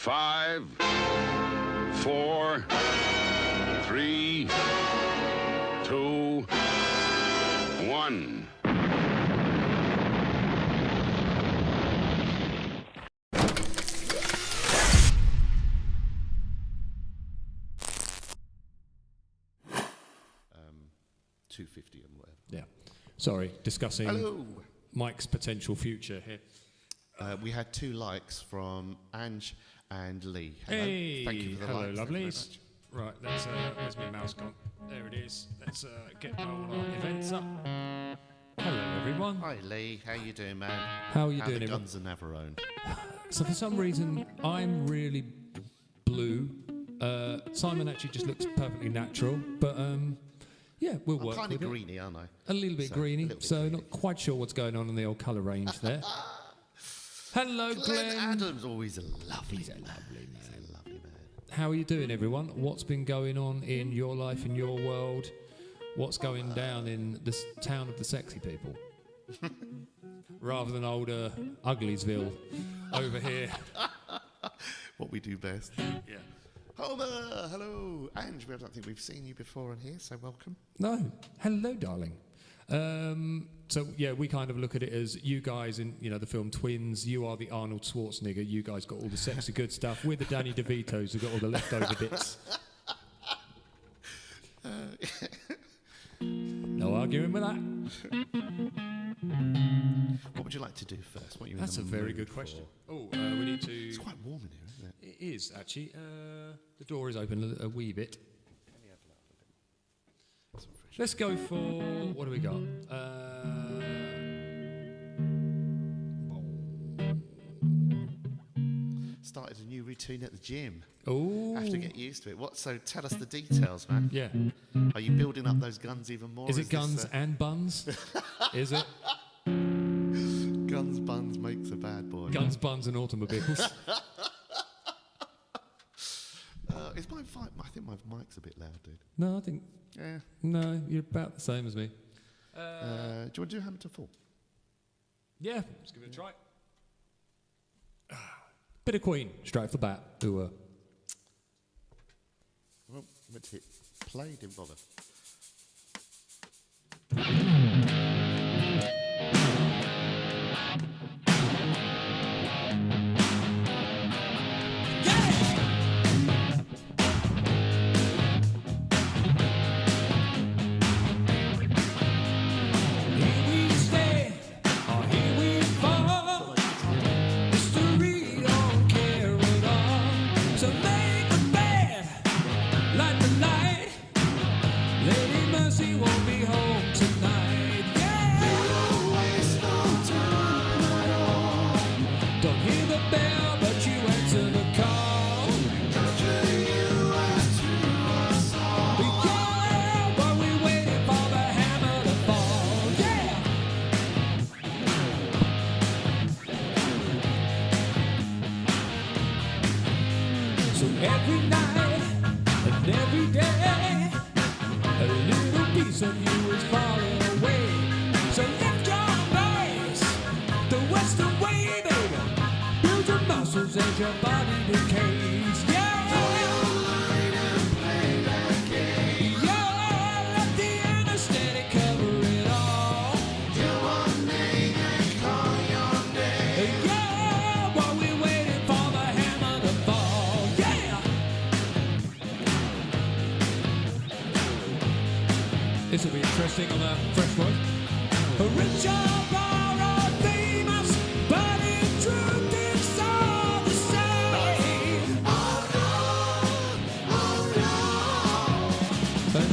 5, 4, 3, 2, 1. $2.50 and whatever. Yeah. Sorry, discussing Hello. Mike's potential future here. We had 2 likes from Ange and Lee. Hello. Hey, Thank you for the hello, likes. lovelies. Right, let's. Where's my mouse gone? There it is. Let's get all our events up. Hello, everyone. Hi Lee, how you doing, man? How are you how doing, the everyone? guns are never owned. So for some reason, I'm really blue. Simon actually just looks perfectly natural, but yeah, we'll I'm work kind of with greeny, aren't I? it. A little bit So, greeny, a little bit so greeny. not quite sure what's going on in the old colour range there. Hello, Glenn Glenn. Adams, always a lovely He's a man. lovely man. He's a lovely man. How are you doing, everyone? What's been going on in your life, in your world? What's going down in this town of the sexy people? Rather than old Ugleysville over here. What we do best. Yeah. Homer, hello. Ange, I don't think we've seen you before on here, so welcome. No. Hello, darling. So, yeah, we kind of look at it as you guys in, the film Twins, you are the Arnold Schwarzenegger, you guys got all the sexy good stuff. We're the Danny DeVitos who got all the leftover bits. No arguing with that. What would you like to do first? What are you in That's the a very mood good for? question. Oh, we need to... It's quite warm in here, isn't it? It is, actually. The door is open a wee bit. Let's go for... What do we got? Started a new routine at the gym. Oh. Have to get used to it. So tell us the details, man. Yeah. Are you building up those guns even more? Is it this, guns and buns? Is it? Guns, buns makes a bad boy. Guns, buns and automobiles. Is my mic? I think my mic's a bit loud, dude. No, I think... Yeah. No, you're about the same as me. Do you want to do hammer to fall? Yeah, let's give it a try. Bit of Queen, straight off the bat. Ooh, Well, let's hit play. Didn't bother. Every night and every day, a little piece of you is falling away. So lift your voice the Western way, baby. Build your muscles as your body decays. Yeah. Yeah, let the anesthetic cover it all. Yeah, while we're waiting for the hammer to fall. Yeah. This will be interesting on a fresh voice. Rich or poor or famous, but in truth it's all the same.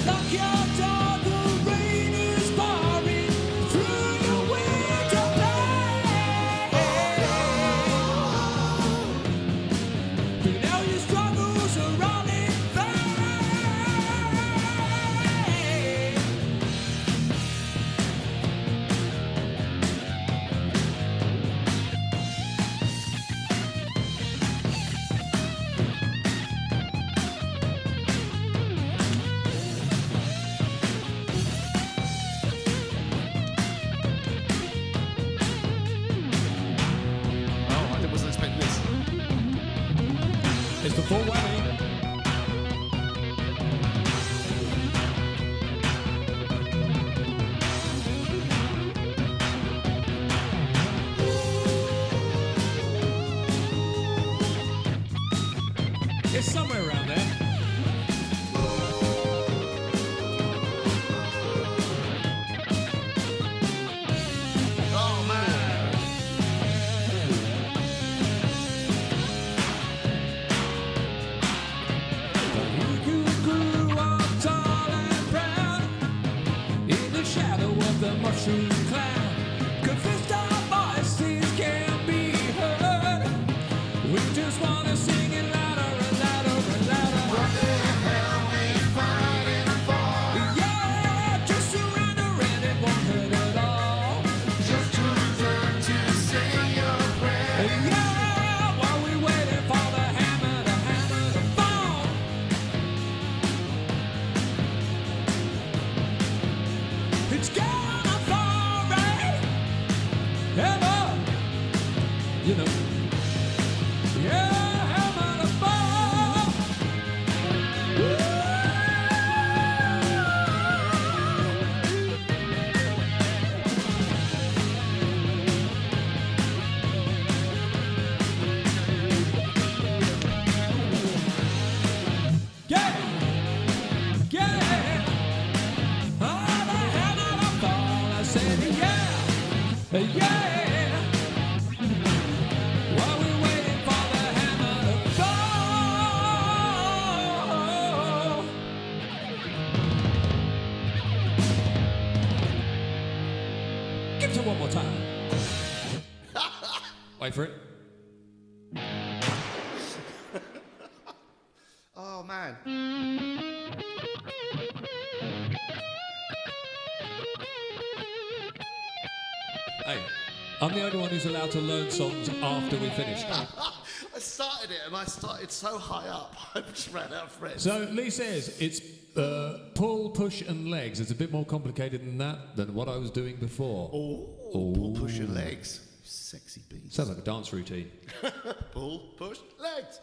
Lock your door, the rain is pouring through your window pane. But now your struggles are all in vain. Play for it. Oh, man. Hey, I'm the only one who's allowed to learn songs after we finish. I started it and I started so high up, I just ran out of friends. So Lee says it's pull, push, and legs. It's a bit more complicated than what I was doing before. Pull, push your legs. Sexy beast. Sounds like a dance routine. Pull, push, legs.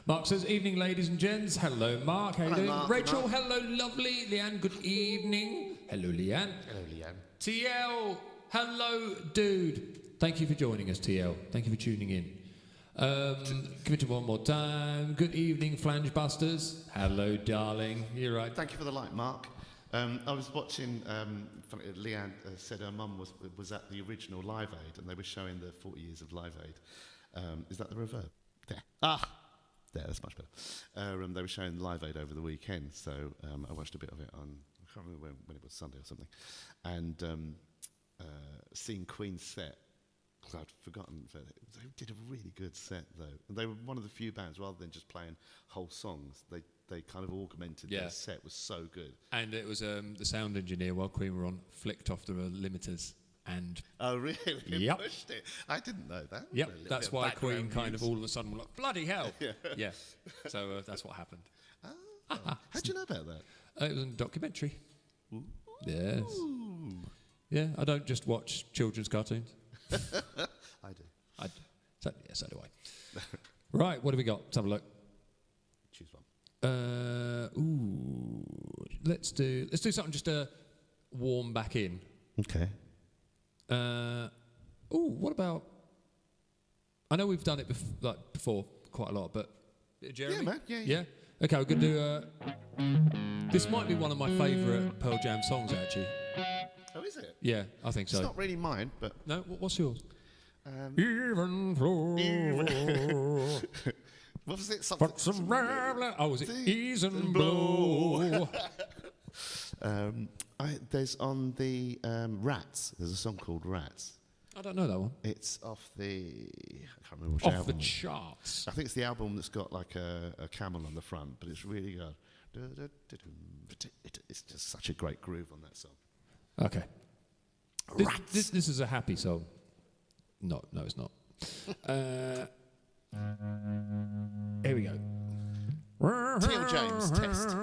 Mark says, evening, ladies and gents. Hello, Mark. How you doing? Mark. Rachel, hello, lovely. Leanne, good evening. Hello, Leanne. Hello, Leanne. TL, hello, dude. Thank you for joining us, TL. Thank you for tuning in. Give it to one more time. Good evening, Flange Busters. Hello, darling. You're right. Thank you for the like, Mark. I was watching, Leanne said her mum was at the original Live Aid and they were showing the 40 years of Live Aid. Is that the reverb? There. There, that's much better. They were showing Live Aid over the weekend, so I watched a bit of it on, I can't remember when it was, Sunday or something, and seeing Queen's set, because I'd forgotten, they did a really good set though. And they were one of the few bands, rather than just playing whole songs, they kind of augmented their set, was so good. And it was the sound engineer, while Queen were on, flicked off the limiters and... Oh, really? Yep. Pushed it. I didn't know that. Yep, that's why Queen kind of all of a sudden were like, bloody hell. Yeah. So that's what happened. How'd you know about that? It was a documentary. Ooh. Yes. Yeah, I don't just watch children's cartoons. I do. So do I. Right, what have we got? Let's have a look. Choose one. Let's do something just to warm back in. Okay. What about? I know we've done it before quite a lot, but Jeremy? Yeah, man. Yeah. Okay, we're gonna do. This might be one of my favourite Pearl Jam songs, actually. Oh, is it? Yeah, I think so. It's not really mine, but... No, what's yours? Even flow. What was it? Something... Oh, was it Ease and Blow? There's on the Rats. There's a song called Rats. I don't know that one. It's off the... I can't remember which album. Off the charts. I think it's the album that's got like a camel on the front, but it's really good. It's just such a great groove on that song. Okay. This is a happy song. No, it's not. Here we go. Teal James, Test.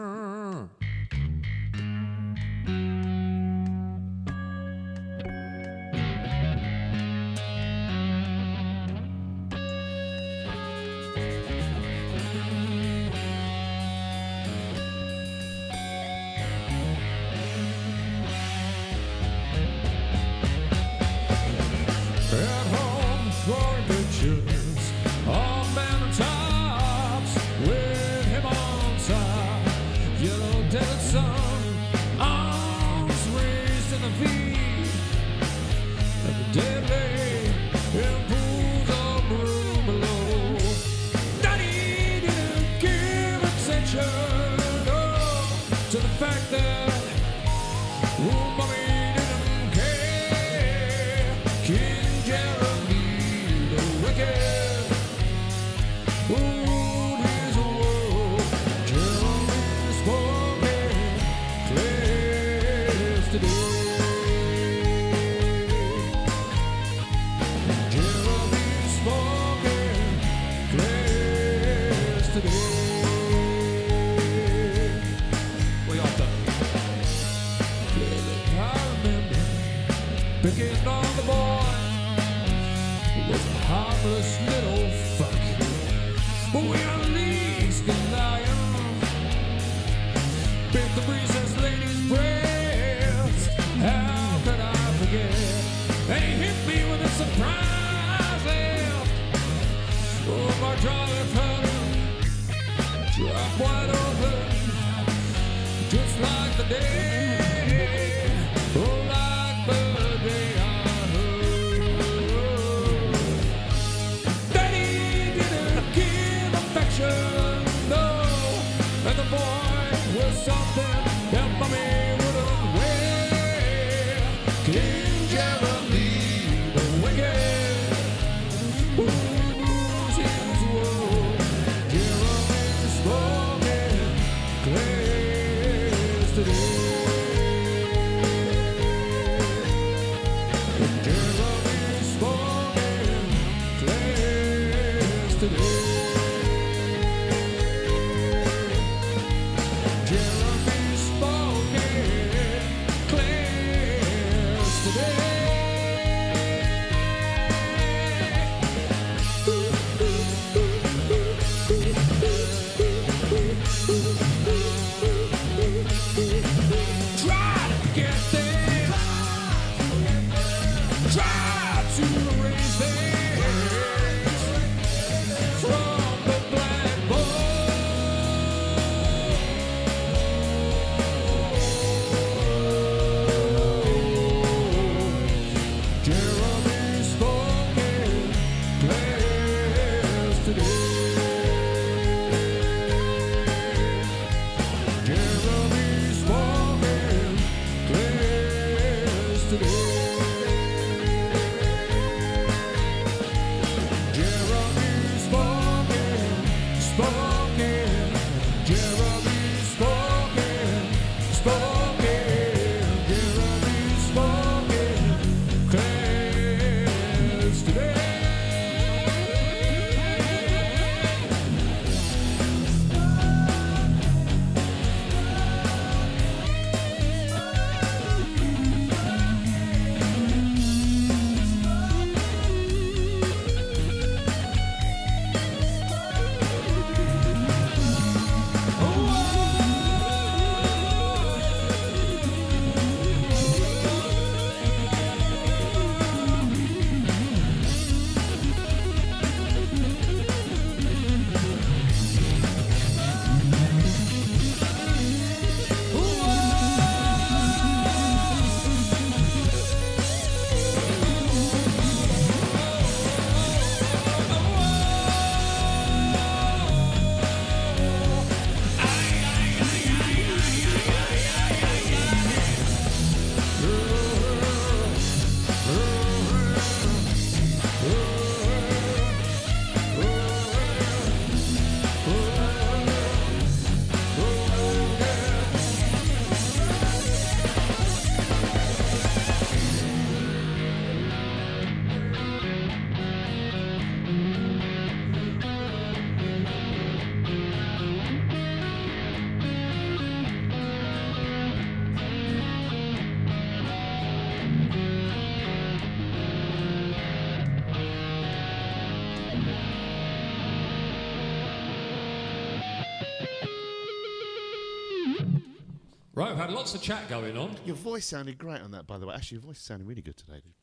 Right, we've had lots of chat going on. Your voice sounded great on that, by the way. Actually, your voice is sounding really good today, dude.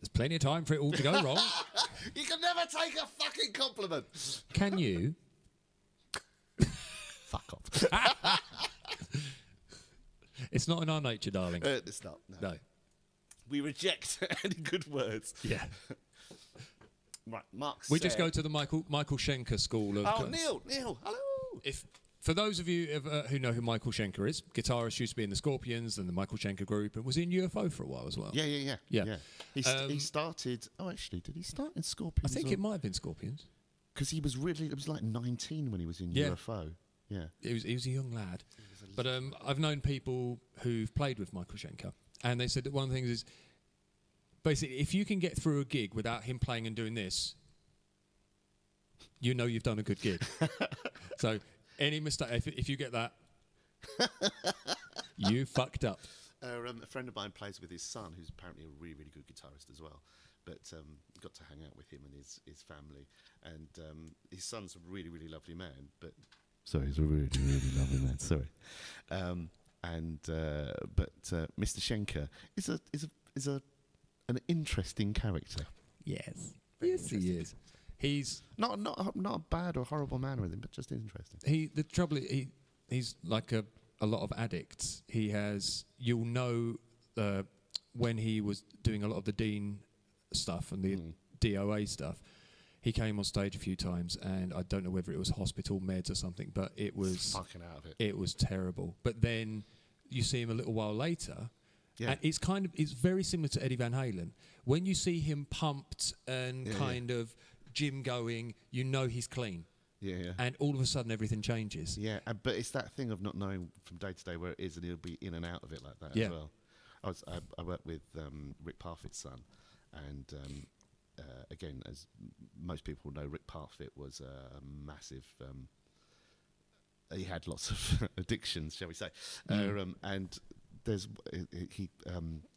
There's plenty of time for it all to go wrong. You can never take a fucking compliment. Can you? Fuck off. It's not in our nature, darling. It's not. No. No. We reject any good words. Yeah. Right, Mark We just go to the Michael Schenker School of... Oh, Neil, hello. For those of you who know who Michael Schenker is, guitarist, used to be in the Scorpions and the Michael Schenker Group, and was in UFO for a while as well. Yeah. Yeah. He started... Oh, actually, did he start in Scorpions? I think it might have been Scorpions. Because he was really... It was like 19 when he was in UFO. Yeah. He was a young lad. But I've known people who've played with Michael Schenker, and they said that one of the things is, basically, if you can get through a gig without him playing and doing this, you know you've done a good gig. So any mistake, if you get that, you fucked up. A friend of mine plays with his son, who's apparently a really, really good guitarist as well. But got to hang out with him and his family. And his son's a really, really lovely man. Sorry, he's a really, really lovely man. Sorry. But Mr. Schenker is an interesting character. Yes. Yes, he is. He's not a bad or horrible man or anything, but just interesting. The trouble is, he's like a lot of addicts. He has, you'll know, when he was doing a lot of the Dean stuff and the DOA stuff, he came on stage a few times, and I don't know whether it was hospital meds or something, but it was fucking out of it. It was terrible. But then you see him a little while later. Yeah. And it's very similar to Eddie Van Halen. When you see him pumped and kind of gym going, you know he's clean. Yeah. and all of a sudden everything changes. Yeah, but it's that thing of not knowing from day to day where it is, and he'll be in and out of it like that Yeah. as well. I worked with Rick Parfitt's son, and again, as most people know, Rick Parfitt was a massive. He had lots of addictions, shall we say, and there's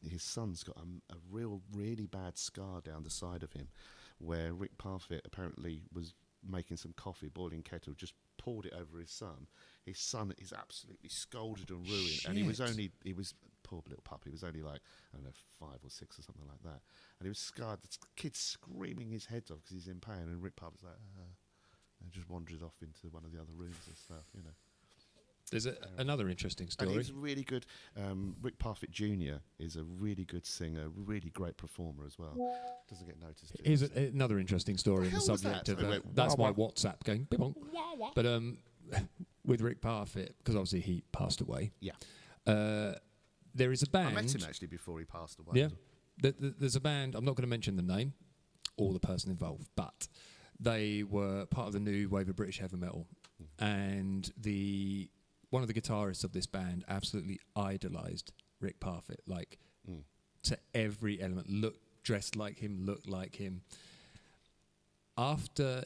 his son's got a really bad scar down the side of him, where Rick Parfitt apparently was making some coffee, boiling kettle, just poured it over his son. His son is absolutely scolded and ruined, and he was poor little pup. He was only like, I don't know, 5 or 6 or something like that, and he was scarred. The kid screaming his head off because he's in pain, and Rick Parfitt's like, and just wandered off into one of the other rooms and stuff, you know. There's another interesting story. And he's really good. Rick Parfitt Jr. is a really good singer, really great performer as well. Doesn't get noticed. Here's another interesting story in the hell was subject that? of Sorry, wait, that's wah, my WhatsApp going bing bong. But with Rick Parfitt, because obviously he passed away. Yeah. There is a band. I met him actually before he passed away. Yeah. There's a band. I'm not going to mention the name or the person involved, but they were part of the new wave of British heavy metal, and one of the guitarists of this band absolutely idolised Rick Parfitt, like to every element. Dressed like him, looked like him. After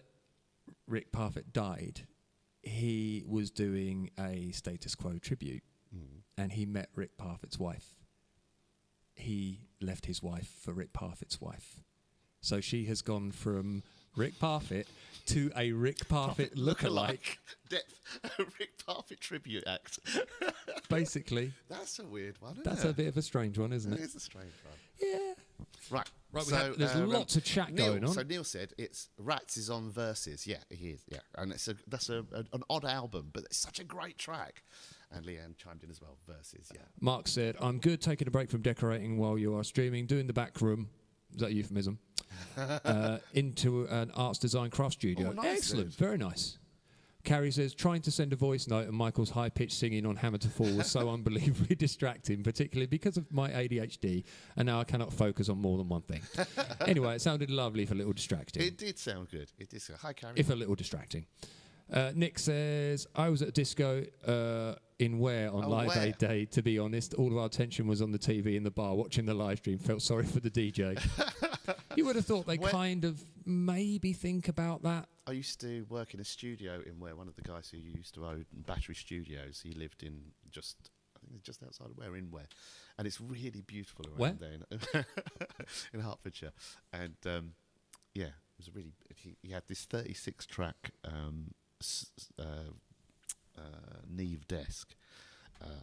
Rick Parfitt died, he was doing a Status Quo tribute, and he met Rick Parfitt's wife. He left his wife for Rick Parfitt's wife. So she has gone from Rick Parfitt to a Rick Parfitt lookalike. A Rick Parfitt tribute act. Basically. That's a weird one, isn't That's it? a bit of a strange one, isn't it? It is a strange one. Yeah. Right. Right, So, there's lots of chat going on. So Neil said it's Rats is on Verses. Yeah, he is. Yeah, and that's an odd album, but it's such a great track. And Leanne chimed in as well. Verses. Yeah. Mark said, I'm good taking a break from decorating while you are streaming, doing the back room. Is that a euphemism? Into an arts design craft studio. Oh, nice, Excellent. dude. Very nice. Carrie says, trying to send a voice note and Michael's high-pitched singing on Hammer to Fall was so unbelievably distracting, particularly because of my ADHD, and now I cannot focus on more than one thing. Anyway, it sounded lovely if a little distracting. It did sound good. It did. Hi, Carrie. If a little distracting. Nick says, I was at a disco in Ware on Live Ware. Aid Day. To be honest, all of our attention was on the TV in the bar watching the live stream. Felt sorry for the DJ. You would have thought they kind of maybe think about that. I used to work in a studio in Ware. One of the guys who used to own Battery Studios, he lived in I think just outside of Ware, in Ware. And it's really beautiful around there in Hertfordshire. And yeah, it was a really, he had this 36 track Neve desk,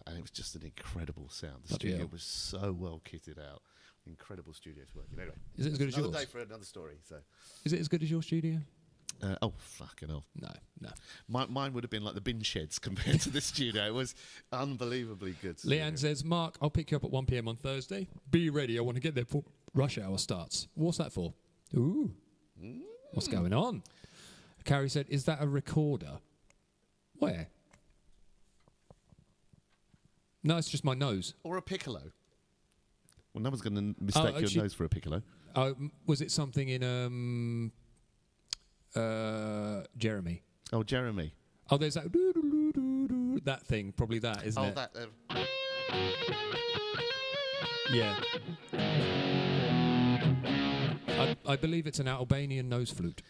and it was just an incredible sound. The Bloody studio hell. was so well kitted out. Incredible studios working. Anyway, Is it as good as another yours? day for another story. So, Is it as good as your studio? oh fucking hell! No. Mine would have been like the bin sheds compared to this studio. It was unbelievably good. Leanne says, Mark, I'll pick you up at 1 p.m. on Thursday. Be ready. I want to get there before rush hour starts. What's that for? Ooh. What's going on? Carrie said, is that a recorder? Where? No, it's just my nose. Or a piccolo. Well, no one's going to mistake your nose for a piccolo. Was it something in Jeremy? Oh, Jeremy. Oh, there's that doo-doo-doo-doo-doo, that thing. Probably that, isn't it? That. Yeah. I believe it's an Albanian nose flute.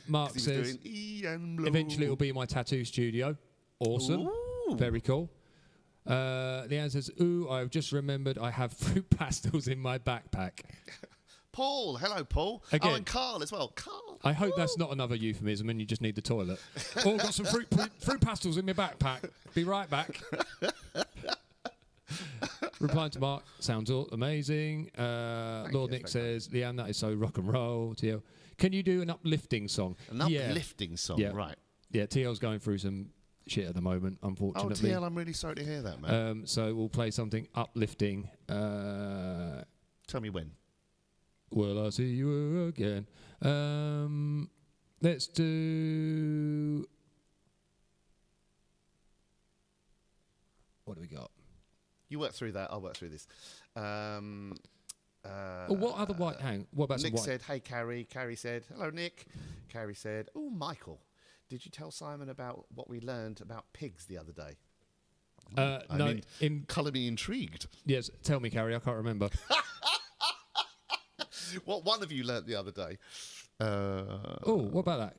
Mark says, eventually it'll be my tattoo studio. Awesome. Ooh. Very cool. Leanne says, ooh, I've just remembered I have fruit pastels in my backpack. Paul. Hello, Paul. Again. Oh, and Carl as well. Carl. I hope that's not another euphemism and you just need the toilet. Oh, got some fruit pastels in my backpack. Be right back. Replying to Mark, sounds amazing. Lord Nick says, Leanne, that is so rock and roll. TL, can you do an uplifting song? An uplifting song, Yeah. right. Yeah, TL's going through some shit at the moment, Oh, unfortunately. TL, I'm really sorry to hear that, man. So we'll play something uplifting. Tell me when. Will I see you again? Let's do... What do we got? You work through that, I'll work through this. What other white hang? What about some Nick white? said, "Hey, Carrie." Carrie said, "Hello, Nick." Carrie said, "Oh, Michael, did you tell Simon about what we learned about pigs the other day?" Colour me intrigued. Yes, tell me, Carrie. I can't remember. What one of you learnt the other day? What about that?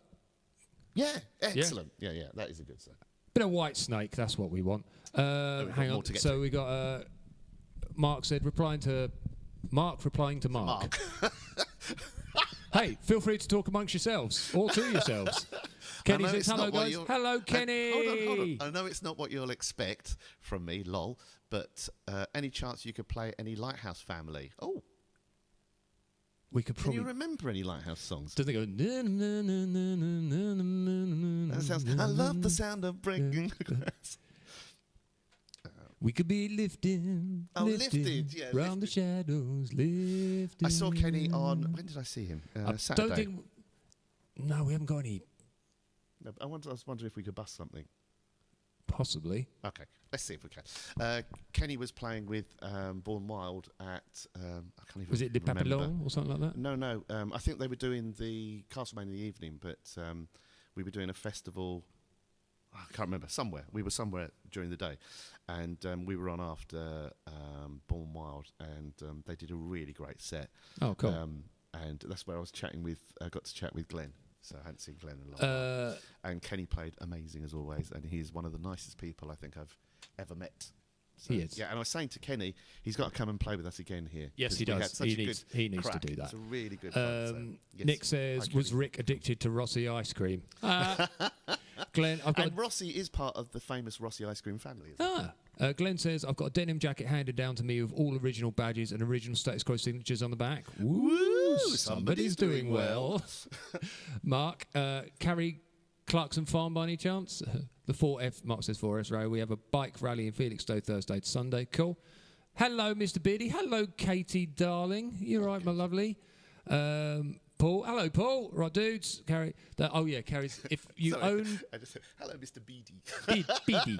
Yeah, excellent. Yeah, that is a good sign. Bit of white snake. That's what we want. Hang on. So we got Mark said replying to Mark. Hey, feel free to talk amongst yourselves or to yourselves. Kenny says, hello, guys. Hello, Kenny. Hold on. I know it's not what you'll expect from me, lol, but any chance you could play any Lighthouse Family? Oh. We could probably... Can you remember any Lighthouse songs? Doesn't it go... That sounds... I love the sound of breaking grass. We could be lifting, lifted, yeah. Round the shadows, lifting. I saw Kenny on... When did I see him? Saturday. Don't think... No, we haven't got any... No, I was wondering if we could bust something. Possibly. Okay, let's see if we can. Kenny was playing with Born Wild at... I can't even Was it Le remember. Papillon or something like that? No. I think they were doing the Castlemaine in the evening, but we were doing a festival... I can't remember. Somewhere. We were somewhere during the day. And we were on after Born Wild, and they did a really great set. Oh, cool. And that's where I was chatting with... I got to chat with Glenn. So I hadn't seen Glenn in a long time. And Kenny played amazing as always, and he's one of the nicest people I think I've ever met. So, he is. Yeah, and I was saying to Kenny, he's got to come and play with us again here. Yes, he does. He needs to do that. It's a really good fun. So, yes, Nick says, was Rick addicted to Rossi ice cream? Glenn, and Rossi is part of the famous Rossi ice cream family. Glenn says, I've got a denim jacket handed down to me with all original badges and original Status Quo signatures on the back. Woo! Somebody's doing well. Mark, Carrie Clarkson Farm by any chance? The 4F, Mark says 4S row. We have a bike rally in Felixstowe Thursday to Sunday. Cool. Hello, Mr. Beardy. Hello, Katie, darling. You're right, my lovely. Paul. Hello, Paul. Right, dudes. Carrie. Carrie's. If you own... I just said, hello, Mr. Beady. Beady.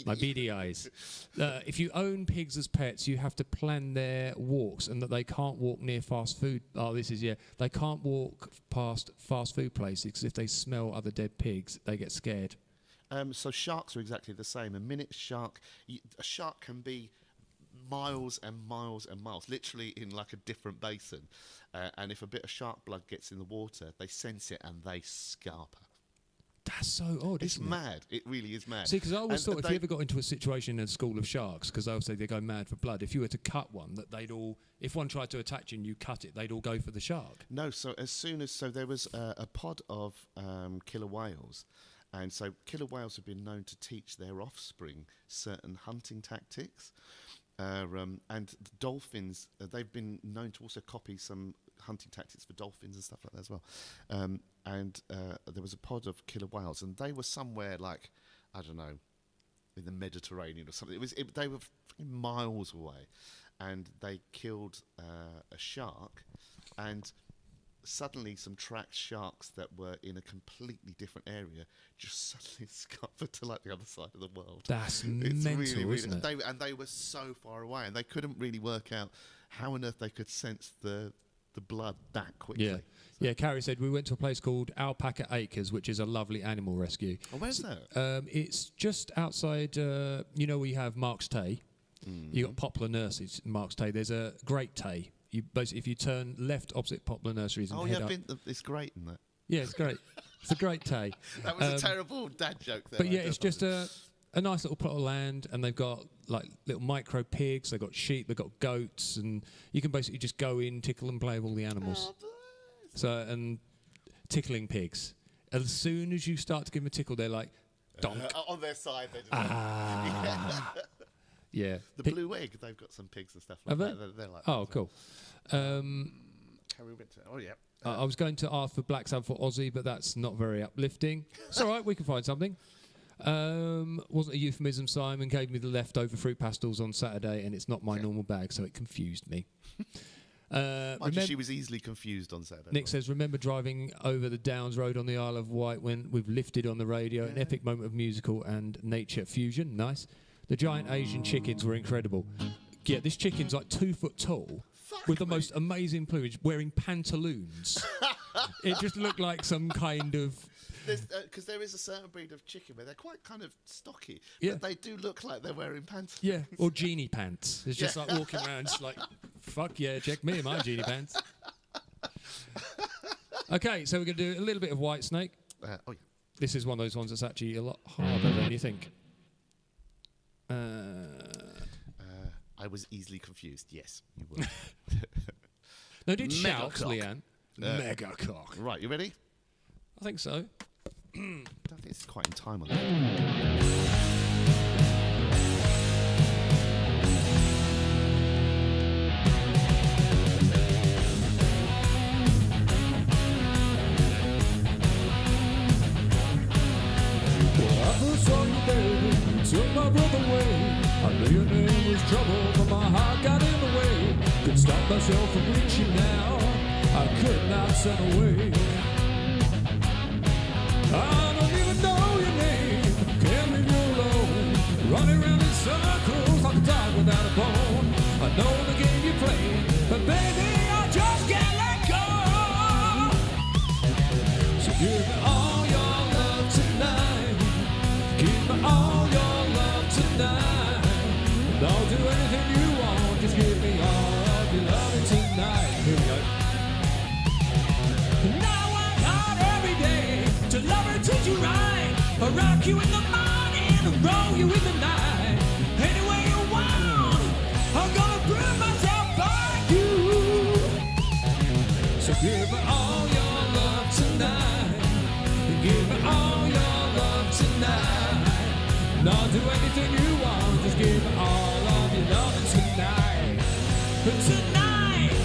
My beady eyes. If you own pigs as pets, you have to plan their walks and that they can't walk near fast food. They can't walk past fast food places because if they smell other dead pigs, they get scared. So sharks are exactly the same. A shark can be miles and miles and miles, literally in like a different basin. And if a bit of shark blood gets in the water, they sense it and they scarper. That's so odd. It's mad. It really is mad. See, because I always thought if you ever got into a situation in a school of sharks, because they'll say they go mad for blood, if you were to cut one, that they'd all, if one tried to attack you and you cut it, they'd all go for the shark. No, so there was a pod of killer whales. And so killer whales have been known to teach their offspring certain hunting tactics. And dolphins, they've been known to also copy some hunting tactics for dolphins and stuff like that as well. And there was a pod of killer whales, and they were somewhere like, I don't know, in the Mediterranean or something. They were miles away, and they killed a shark, and suddenly some tracked sharks that were in a completely different area just suddenly scuppered to like the other side of the world. That's mental, isn't it? And they were so far away, and they couldn't really work out how on earth they could sense the blood that quickly. Yeah, Carrie said we went to a place called Alpaca Acres, which is a lovely animal rescue. Oh, where's that? It's just outside, where you have Mark's Tay. Mm-hmm. You got Poplar Nurseries in Mark's Tay. There's a Great Tay. You basically, if you turn left opposite Poplar Nurseries and head up... it's great, isn't it? Yeah, it's great. It's a great Tay. That was a terrible dad joke there. But yeah, it's just a nice little plot of land, and they've got like little micro pigs, they've got sheep, they've got goats, and you can basically just go in, tickle and play with all the animals. And tickling pigs. As soon as you start to give them a tickle, they're like, donk. On their side, they just Yeah. The Blue Egg, they've got some pigs and stuff like that. They're like cool. I was going to ask for Black Sabbath for Ozzy, but that's not very uplifting. It's all right, we can find something. Wasn't a euphemism. Simon gave me the leftover fruit pastels on Saturday, and it's not my normal bag, so it confused me. She was easily confused on Saturday. Nick says, remember driving over the Downs Road on the Isle of Wight when we've lifted on the radio, an epic moment of musical and nature fusion. Nice. The giant Asian chickens were incredible. Yeah, this chicken's like 2 foot tall. with the most amazing plumage, wearing pantaloons. It just looked like some kind of... Because there is a certain breed of chicken where they're quite kind of stocky, Yeah. but they do look like they're wearing pants. Yeah, or genie pants. It's just like walking around, just like, fuck yeah, check me in my genie pants. Okay, so we're going to do a little bit of White Snake. Oh yeah. This is one of those ones that's actually a lot harder than you think. I was easily confused. Yes, you were. No, did Mega shout, cock. Leanne. Mega cock. Right, you ready? I think so. I don't think it's quite in time on that. I first saw you, baby, took my breath away. I knew your name was trouble, but my heart got in the way. Could stop myself from reaching now. I could not turn away. I don't even know your name, can't leave you alone. Running around in circles like a dog without a bone. I know the game you play, but baby, I just can't let go. So give me all your love tonight. Give me all your love tonight. And I'll do anything you want, just give me all of your love tonight. Here we go. Now I'm hard every day to love and treat you right. I rock you in the morning and roll you in the night. Any way you want, I'm gonna prove myself by you. So give me all your love tonight. Give me all your love tonight. And I'll do anything you want, just give me all of your love tonight. Tonight, tonight.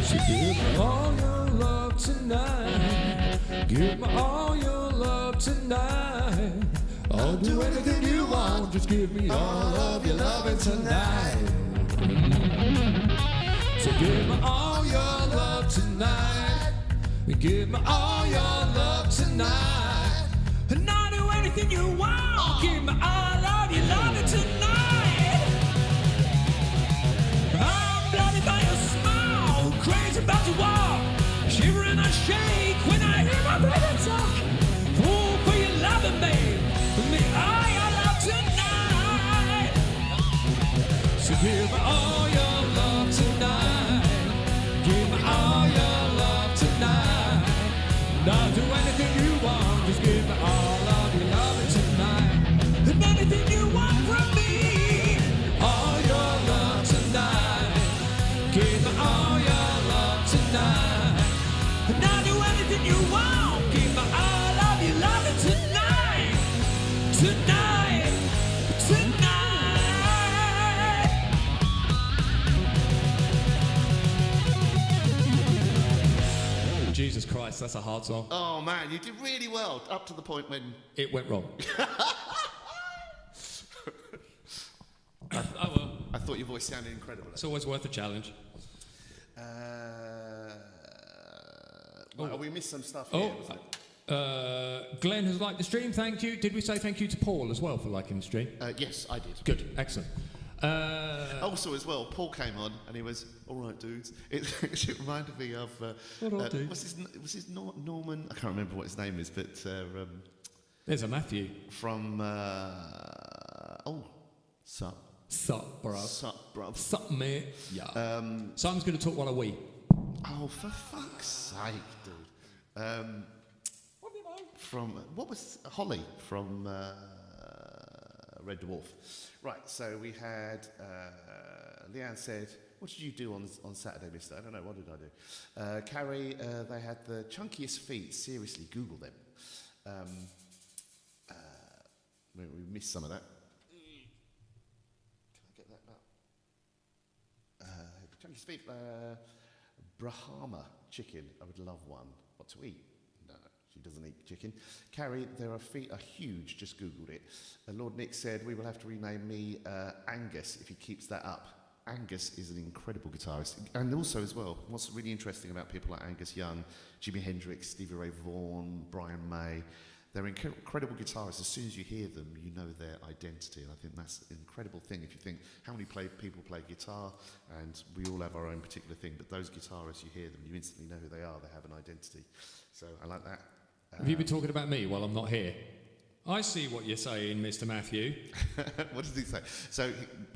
So give me all your love tonight. Give me all your love tonight. I'll do anything you want. Just give me all of your loving tonight. So give me all your love tonight. Give me all your love tonight. And I'll do anything you want. Give me all of your loving tonight. I'm blinded by your smile, crazy about to walk, shivering and shake when I hear my brother talk. Fool for your loving, babe, me all your love tonight. So give me all your love tonight. Give me all your love tonight. And I'll do anything you want, just give me all of your loving tonight. And anything you want from me, all your love tonight. Give me all your love tonight. And I'll do anything you want, give me all of your loving tonight. Tonight, tonight. Jesus Christ, that's a hard song. Oh man, you did really well up to the point when It went wrong. Oh well, I thought your voice sounded incredible. it's always worth a challenge. Well, we missed some stuff here. wasn't it? Glenn has liked the stream, thank you. Did we say thank you to Paul as well for liking the stream? Yes, I did. Good, excellent. Also, as well, Paul came on and he was, "All right, dudes." It reminded me of what's his Norman? I can't remember what his name is, but There's a Matthew. from sup, Sup, bro. sup, bruv. Sup, mate. Yeah. Simon's going to talk while I wee. Oh, for fuck's sake, dude. From what was Holly from Red Dwarf? Right. So we had Leanne said what did you do on Saturday, mister? I don't know, what did I do? Carrie, they had the chunkiest feet. Seriously, Google them. We missed some of that. Can I get that up? Chunkiest feet. Brahma chicken. I would love one. What to eat? No, she doesn't eat chicken. Carrie, their feet are huge. Just Googled it. Lord Nick said, we will have to rename me Angus if he keeps that up. Angus is an incredible guitarist. And also as well, what's really interesting about people like Angus Young, Jimi Hendrix, Stevie Ray Vaughan, Brian May, they're incredible guitarists. As soon as you hear them, you know their identity. And I think that's an incredible thing. If you think how many people play guitar, and we all have our own particular thing, but those guitarists, you hear them, you instantly know who they are. They have an identity. So I like that. Have you been talking about me while I'm not here? I see what you're saying, Mr. Matthew. What does he say? So,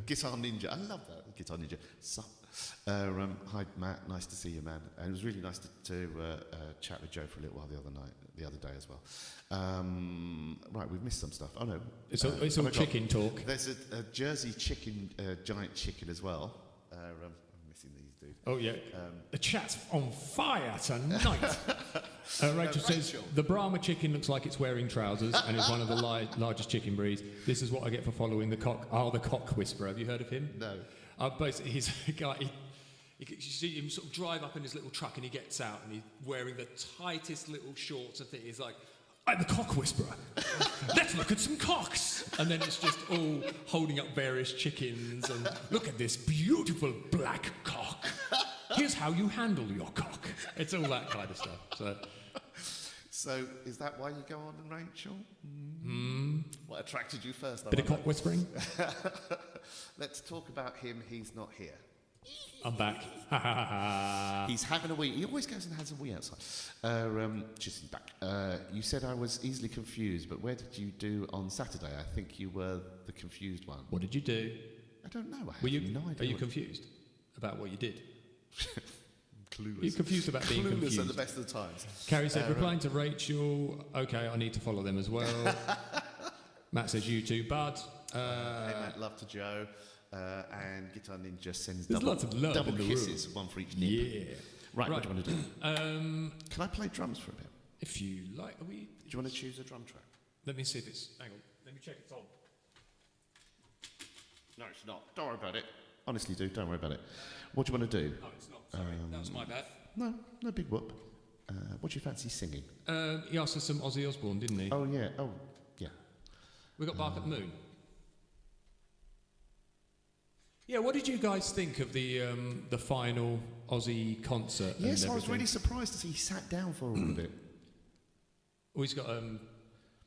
Guitar Ninja. I love that, Guitar Ninja. So, hi, Matt. Nice to see you, man. And it was really nice to chat with Joe for a little while the other day as well. Right, we've missed some stuff. Oh, no. It's all chicken talk. There's a Jersey chicken, giant chicken as well. I'm missing these dudes. Oh, yeah. The chat's on fire tonight. Rachel says, the Brahma chicken looks like it's wearing trousers and is one of the largest chicken breeds. This is what I get for following the cock whisperer. Have you heard of him? No. Basically, he's a guy, you see him sort of drive up in his little truck and he gets out and he's wearing the tightest little shorts and thing. He's like, I'm the cock whisperer. Let's look at some cocks. And then it's just all holding up various chickens and look at this beautiful black cock. Here's how you handle your cock. It's all that kind of stuff. So is that why you go on, Rachel? What attracted you first? Bit of cock whispering. Let's talk about him. He's not here. I'm back. He's having a wee. He always goes and has a wee outside. Just he's back. You said I was easily confused, but where did you do on Saturday? I think you were the confused one. What did you do? I don't know. I have no idea. Are you confused about what you did? Clueless. You're confused about being confused. Clueless at the best of the times. Carrie said, replying to Rachel, okay, I need to follow them as well. Matt says, you too, bud. Hey, Matt, love to Joe. And Guitar Ninja sends lots of love double in the kisses, room. one for each nip. Yeah. Right, what do you want to do? Can I play drums for a bit? If you like. Do you want to choose a drum track? Let me see if it's... Hang on. Let me check it's on. No, it's not. Don't worry about it. Honestly, dude, don't worry about it. What do you want to do? No, it's not. Sorry, that was my bad. No big whoop. What do you fancy singing? He asked us some Ozzy Osbourne, didn't he? Oh, yeah. Oh, yeah. We got Bark at the Moon. Yeah, what did you guys think of the final Ozzy concert? Yes, I was really surprised to see he sat down for all of it. Oh, he's got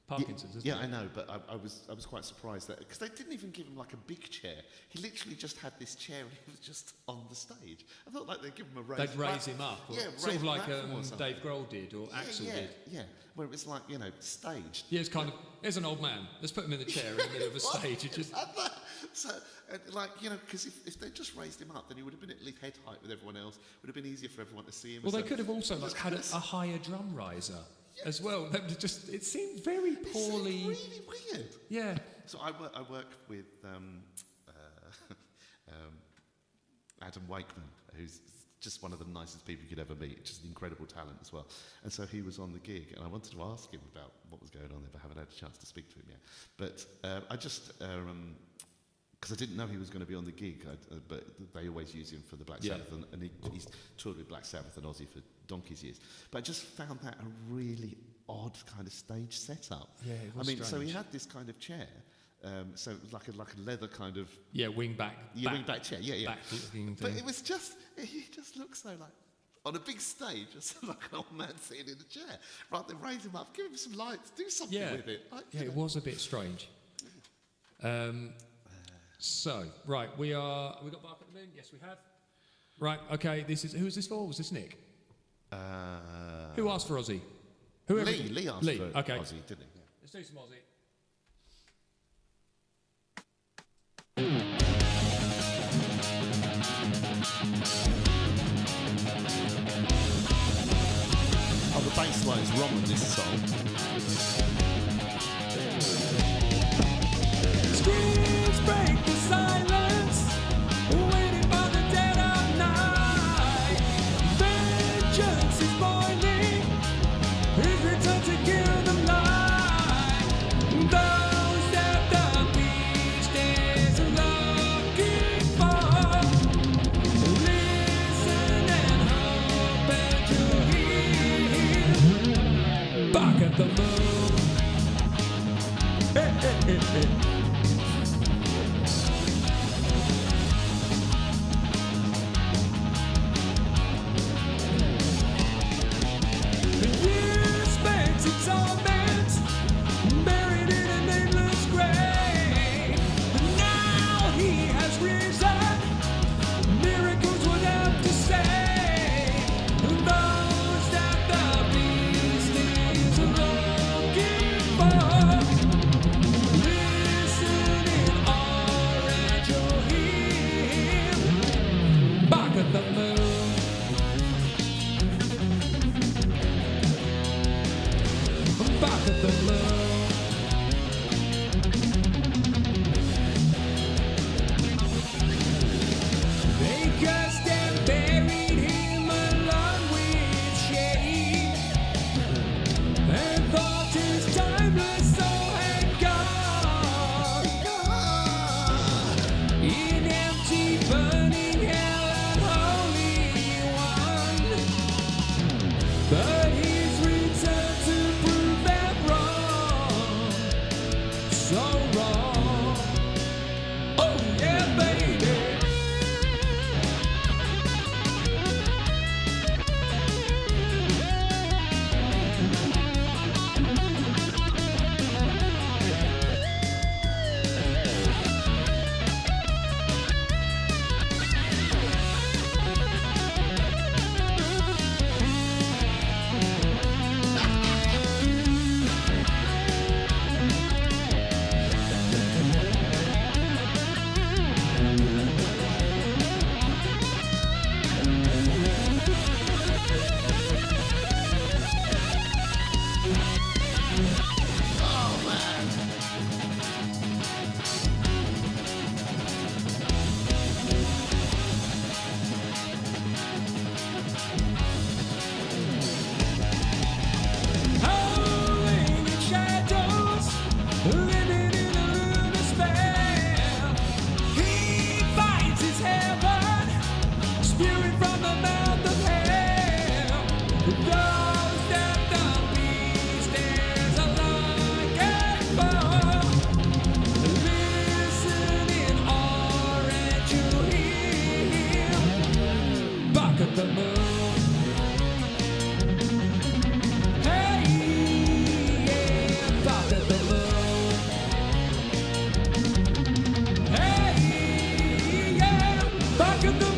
Parkinson's, isn't he? Yeah, I know, but I was quite surprised that because they didn't even give him like a big chair. He literally just had this chair and he was just on the stage. I thought like they'd give him a raise. They'd raise him up, or yeah, sort of like Dave Grohl did or Axl did. Yeah, where it was like staged. Yeah, it's kind of here's an old man. Let's put him in the chair in the middle of a stage. It just so because if they just raised him up, then he would have been at least head height with everyone else. Would have been easier for everyone to see him. Well, they could have also had a higher drum riser. As well, it seemed very poorly. It seemed really weird. Yeah. So I work with Adam Wakeman, who's just one of the nicest people you could ever meet. Just an incredible talent as well. And so he was on the gig, and I wanted to ask him about what was going on there, but I haven't had a chance to speak to him yet. But I just because I didn't know he was going to be on the gig, but they always use him for the Black Sabbath, and he's toured with Black Sabbath and Ozzy for donkey's years. But I just found that a really odd kind of stage setup. Yeah, it was strange. So he had this kind of chair, so it was like a leather kind of wing back chair, yeah. Back looking but thing. it was he just looked so like on a big stage, just like an old man sitting in a chair. Right, then raise him up, give him some lights, do something with it. Like, it was a bit strange. So, right, we got Bark at the Moon? Yes, we have. Right, okay, who is this for? Was this Nick? Who asked for Ozzy? Lee asked for okay. Ozzy, didn't he? Yeah. Let's do some Ozzy. Oh, the bass line's wrong on this song. Screams break the silence, waiting for the dead at the moon. Hey, yeah, back at the moon. Hey, yeah, back at the moon.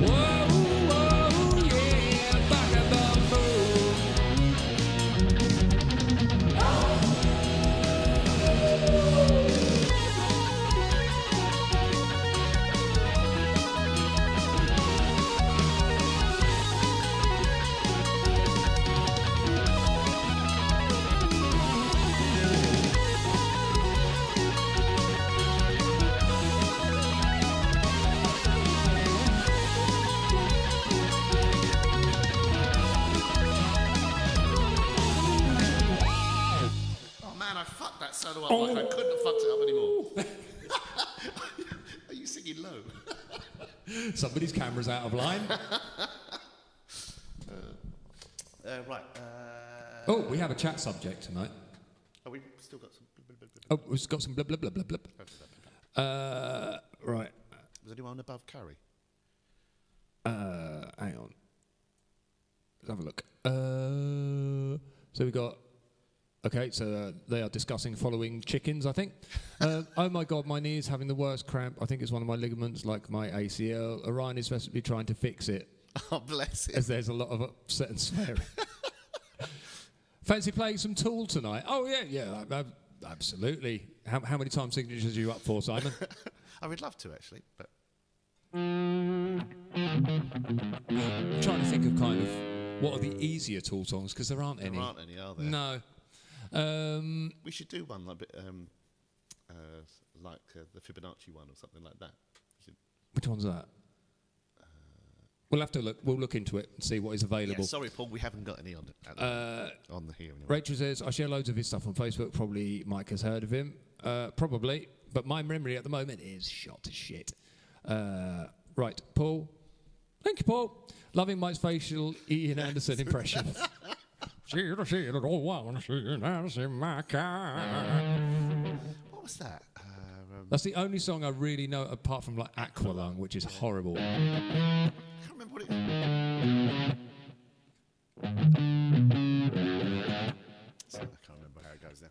Whoa, whoa, yeah, back at the moon. Oh man, I fucked that solo up like I couldn't have fucked it up anymore. Are you singing low? Somebody's camera's out of line. Right. Oh, we have a chat subject tonight. Oh, we've still got some. Oh, we've got some blub blub blub blub blub. Right. Was anyone above curry? Hang on. Let's have a look. So we got. Okay, so they are discussing following chickens, I think. Oh my God, my knee is having the worst cramp. I think it's one of my ligaments, like my ACL. Orion is desperately trying to fix it, Oh, bless him. as there's a lot of upset and swearing. Fancy playing some Tool tonight? Oh yeah, absolutely. How many time signatures are you up for, Simon? I would love to actually, but I'm trying to think of kind of what are the easier Tool songs, because there aren't any. there aren't any, are there? No. We should do one like the Fibonacci one or something like that. Which one's that? We'll have to look. We'll look into it and see what is available. Yeah, sorry, Paul, we haven't got any on the here anyway. Rachel says, I share loads of his stuff on Facebook. Probably Mike has heard of him. Probably. But my memory at the moment is shot to shit. Right, Paul. Thank you, Paul. Loving Mike's facial Ian Anderson impression. See it, oh, I want to see Ian Anderson in my car. What was that? That's the only song I really know apart from like Aqualung, which is horrible. I can't remember what it. So I can't remember how it goes now.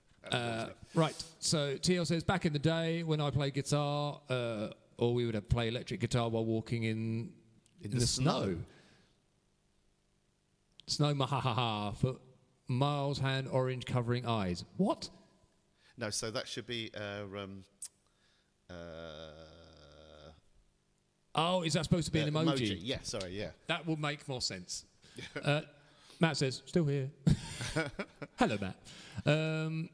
Right, so TL says, back in the day when I played guitar, or we would have play electric guitar while walking in the snow. Snow mahaha for Miles hand orange covering eyes. What? No, so that should be. Oh, is that supposed to be an emoji? Yeah, sorry, yeah. That would make more sense. Matt says, still here. Hello, Matt.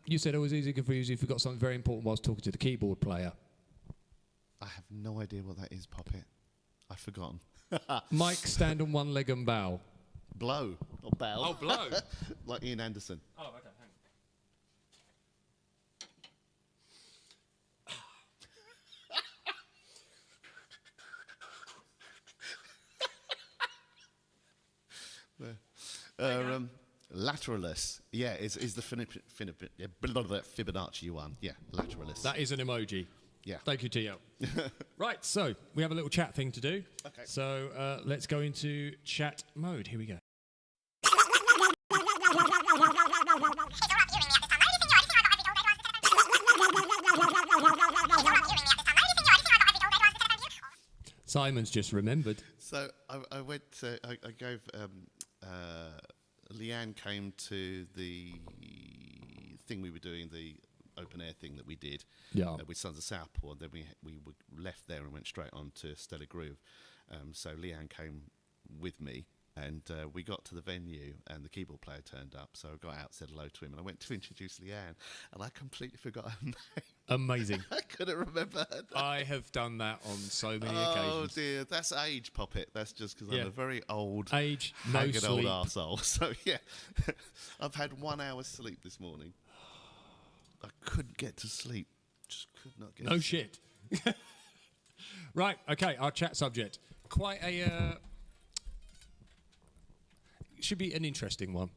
You said it was easy to confuse you. You forgot something very important whilst talking to the keyboard player. I have no idea what that is, Poppet. I've forgotten. Mike, stand on one leg and bow. Blow, or bow. Oh, blow. Like Ian Anderson. Oh, okay, hang Lateralis. Yeah, is the Fibonacci one. Yeah, lateralis. That is an emoji. Yeah. Thank you, TL. Right, so we have a little chat thing to do. Okay. So let's go into chat mode. Here we go. Simon's just remembered. So I went to, I gave, Leanne came to the thing we were doing, the open air thing that we did with Sons of Southpaw, and then we left there and went straight on to Stella Groove. So Leanne came with me, and we got to the venue, and the keyboard player turned up, so I got out, said hello to him, and I went to introduce Leanne, and I completely forgot her name. Amazing. I couldn't remember her name. I have done that on so many occasions. Oh dear, that's age, Poppet. That's just because I'm a very old, age, no haggard old sleep. arsehole. So yeah, I've had 1 hour's sleep this morning. I couldn't get to sleep. Just could not get. No to sleep. shit. Right. Okay. Our chat subject. Quite a. Should be an interesting one,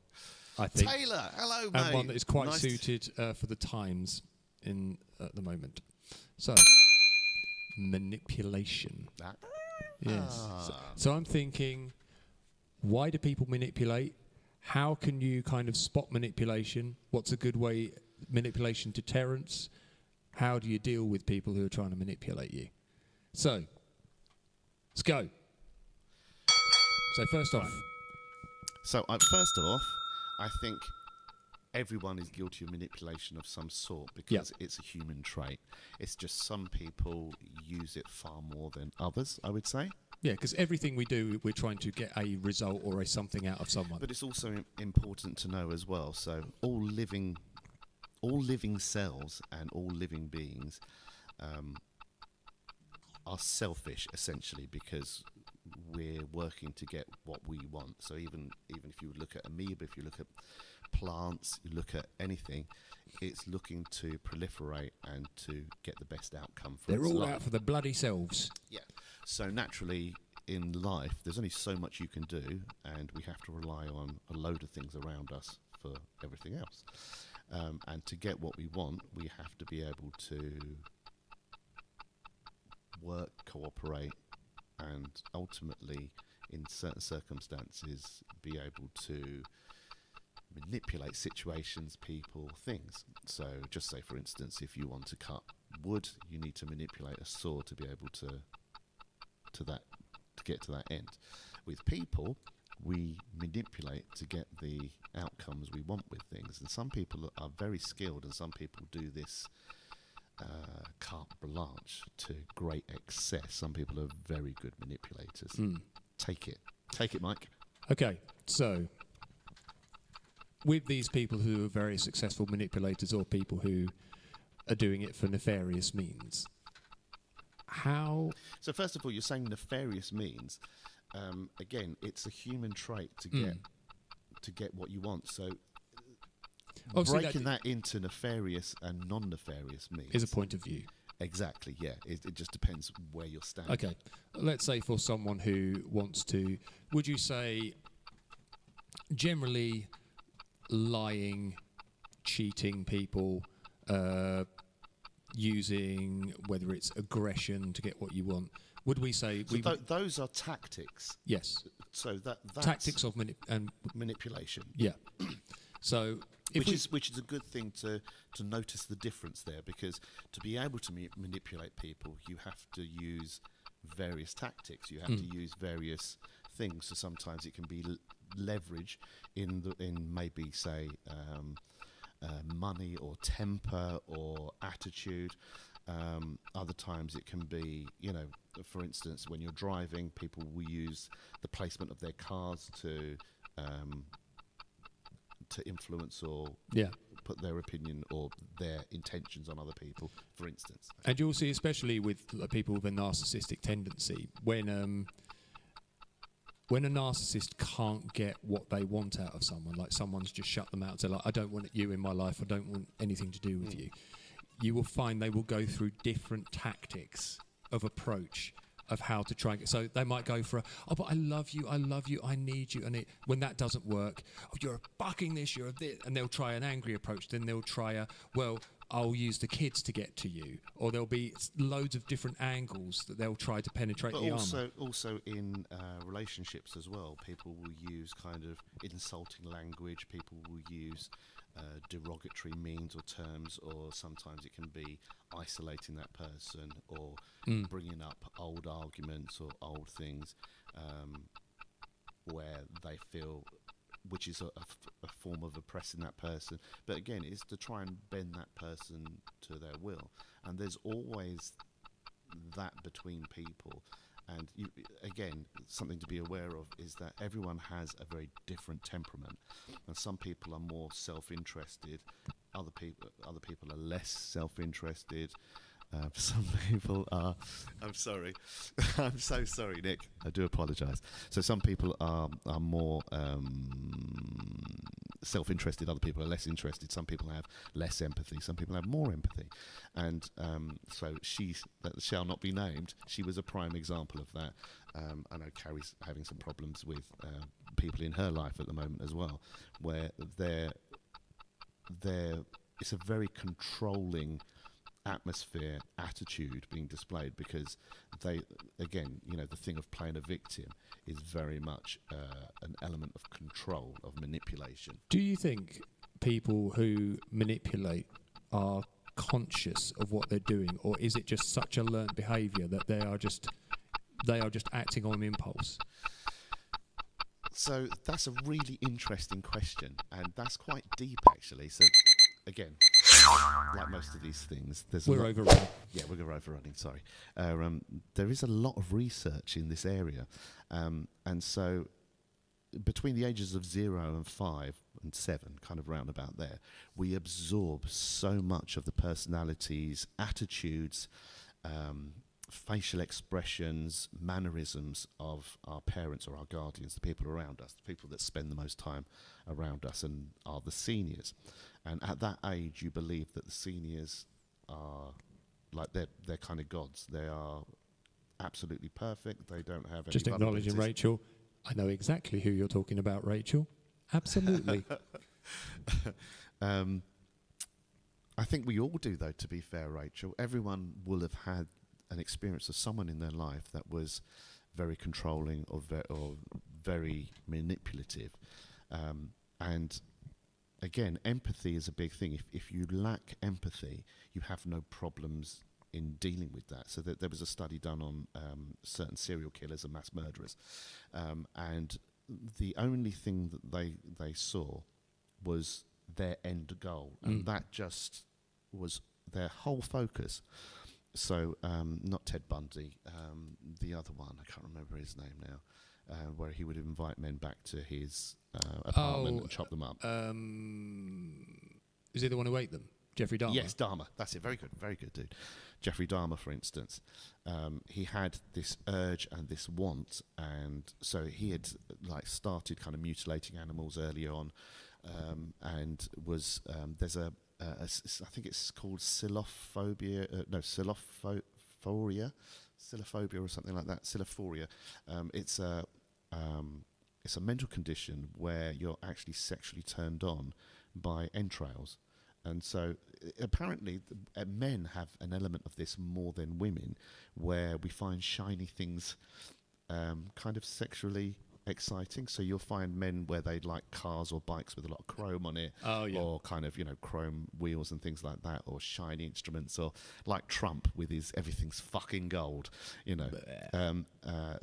I think. Taylor, hello, mate. And one that is quite Nice suited for the times at the moment. So, manipulation. That. Yes. So I'm thinking, why do people manipulate? How can you kind of spot manipulation? What's a good way, manipulation deterrence? How do you deal with people who are trying to manipulate you? So, let's go. So first off. So first off, I think everyone is guilty of manipulation of some sort because it's a human trait. It's just some people use it far more than others, I would say. Yeah, because everything we do, we're trying to get a result or a something out of someone. But it's also important to know as well. So all living cells and all living beings are selfish, essentially, because we're working to get what we want. So even if you look at amoeba, if you look at plants, you look at anything, it's looking to proliferate and to get the best outcome for They're its all life. out for the bloody selves. Yeah. So naturally, in life, there's only so much you can do, and we have to rely on a load of things around us for everything else. And to get what we want, we have to be able to work, cooperate, and ultimately, in certain circumstances, be able to manipulate situations, people, things. So just say, for instance, if you want to cut wood, you need to manipulate a saw to be able to get to that end. With people, we manipulate to get the outcomes we want with things, and some people are very skilled, and some people do this carte blanche to great excess. Some people are very good manipulators. Take it, Mike. Okay, so with these people who are very successful manipulators or people who are doing it for nefarious means, how... So first of all, you're saying nefarious means. Again, it's a human trait to get what you want. So obviously breaking that into nefarious and non-nefarious means is a point of view. Exactly, yeah. It just depends where you're standing. Okay, let's say for someone who wants to, would you say generally lying, cheating people, using whether it's aggression to get what you want, would we say... So those are tactics. Yes. So that's tactics of manipulation. Yeah. So... Which is a good thing to notice the difference there, because to be able to manipulate people, you have to use various tactics. You have to use various things. So sometimes it can be leverage in maybe say money or temper or attitude. Other times it can be, for instance, when you're driving, people will use the placement of their cars to influence or put their opinion or their intentions on other people, for instance. And you'll see, especially with people with a narcissistic tendency, when a narcissist can't get what they want out of someone, like someone's just shut them out, so like, I don't want you in my life, I don't want anything to do with you, you will find they will go through different tactics of approach of how to try and get... So they might go for but I love you, I need you, and when that doesn't work, you're bucking this, you're this, and they'll try an angry approach. Then they'll try I'll use the kids to get to you, or there'll be loads of different angles that they'll try to penetrate the armour. Also in relationships as well, people will use kind of insulting language, people will use derogatory means or terms, or sometimes it can be isolating that person or bringing up old arguments or old things where they feel, which is a form of oppressing that person. But again, it's to try and bend that person to their will. And there's always that between people. And again, something to be aware of is that everyone has a very different temperament, and some people are more self-interested. Other people are less self-interested. Some people are... I'm sorry. I'm so sorry, Nick. I do apologise. So some people are more self-interested. Other people are less interested. Some people have less empathy. Some people have more empathy. And so she, that shall not be named, she was a prime example of that. I know Carrie's having some problems with people in her life at the moment as well, where it's a very controlling atmosphere, attitude being displayed, because they, again, the thing of playing a victim is very much an element of control, of manipulation. Do you think people who manipulate are conscious of what they're doing, or is it just such a learnt behaviour that they are just acting on impulse? So that's a really interesting question, and that's quite deep, actually. So, again, like most of these things, we're overrunning. Yeah, we're overrunning. Sorry. There is a lot of research in this area, and so between the ages of 0 and 5 and 7, kind of round about there, we absorb so much of the personalities, attitudes, facial expressions, mannerisms of our parents or our guardians, the people around us, the people that spend the most time around us and are the seniors. And at that age, you believe that the seniors are like they're kind of gods. They are absolutely perfect. They don't have any Just acknowledging Rachel. I know exactly who you're talking about, Rachel. Absolutely. I think we all do, though, to be fair, Rachel. Everyone will have had an experience of someone in their life that was very controlling or very manipulative. And again, empathy is a big thing. If you lack empathy, you have no problems in dealing with that. So there was a study done on certain serial killers and mass murderers, and the only thing that they saw was their end goal, and that just was their whole focus. So not Ted Bundy, the other one, I can't remember his name now, where he would invite men back to his apartment and chop them up. Is he the one who ate them? Jeffrey Dahmer? Yes, Dahmer. That's it. Very good, dude. Jeffrey Dahmer, for instance, he had this urge and this want, and so he had started kind of mutilating animals early on, and was there's I think it's called Silophophobia or something like that. Silophoria. It's a mental condition where you're actually sexually turned on by entrails. And so apparently men have an element of this more than women, where we find shiny things kind of sexually exciting. So you'll find men where they like cars or bikes with a lot of chrome on it, or kind of chrome wheels and things like that, or shiny instruments, or like Trump with his everything's fucking gold.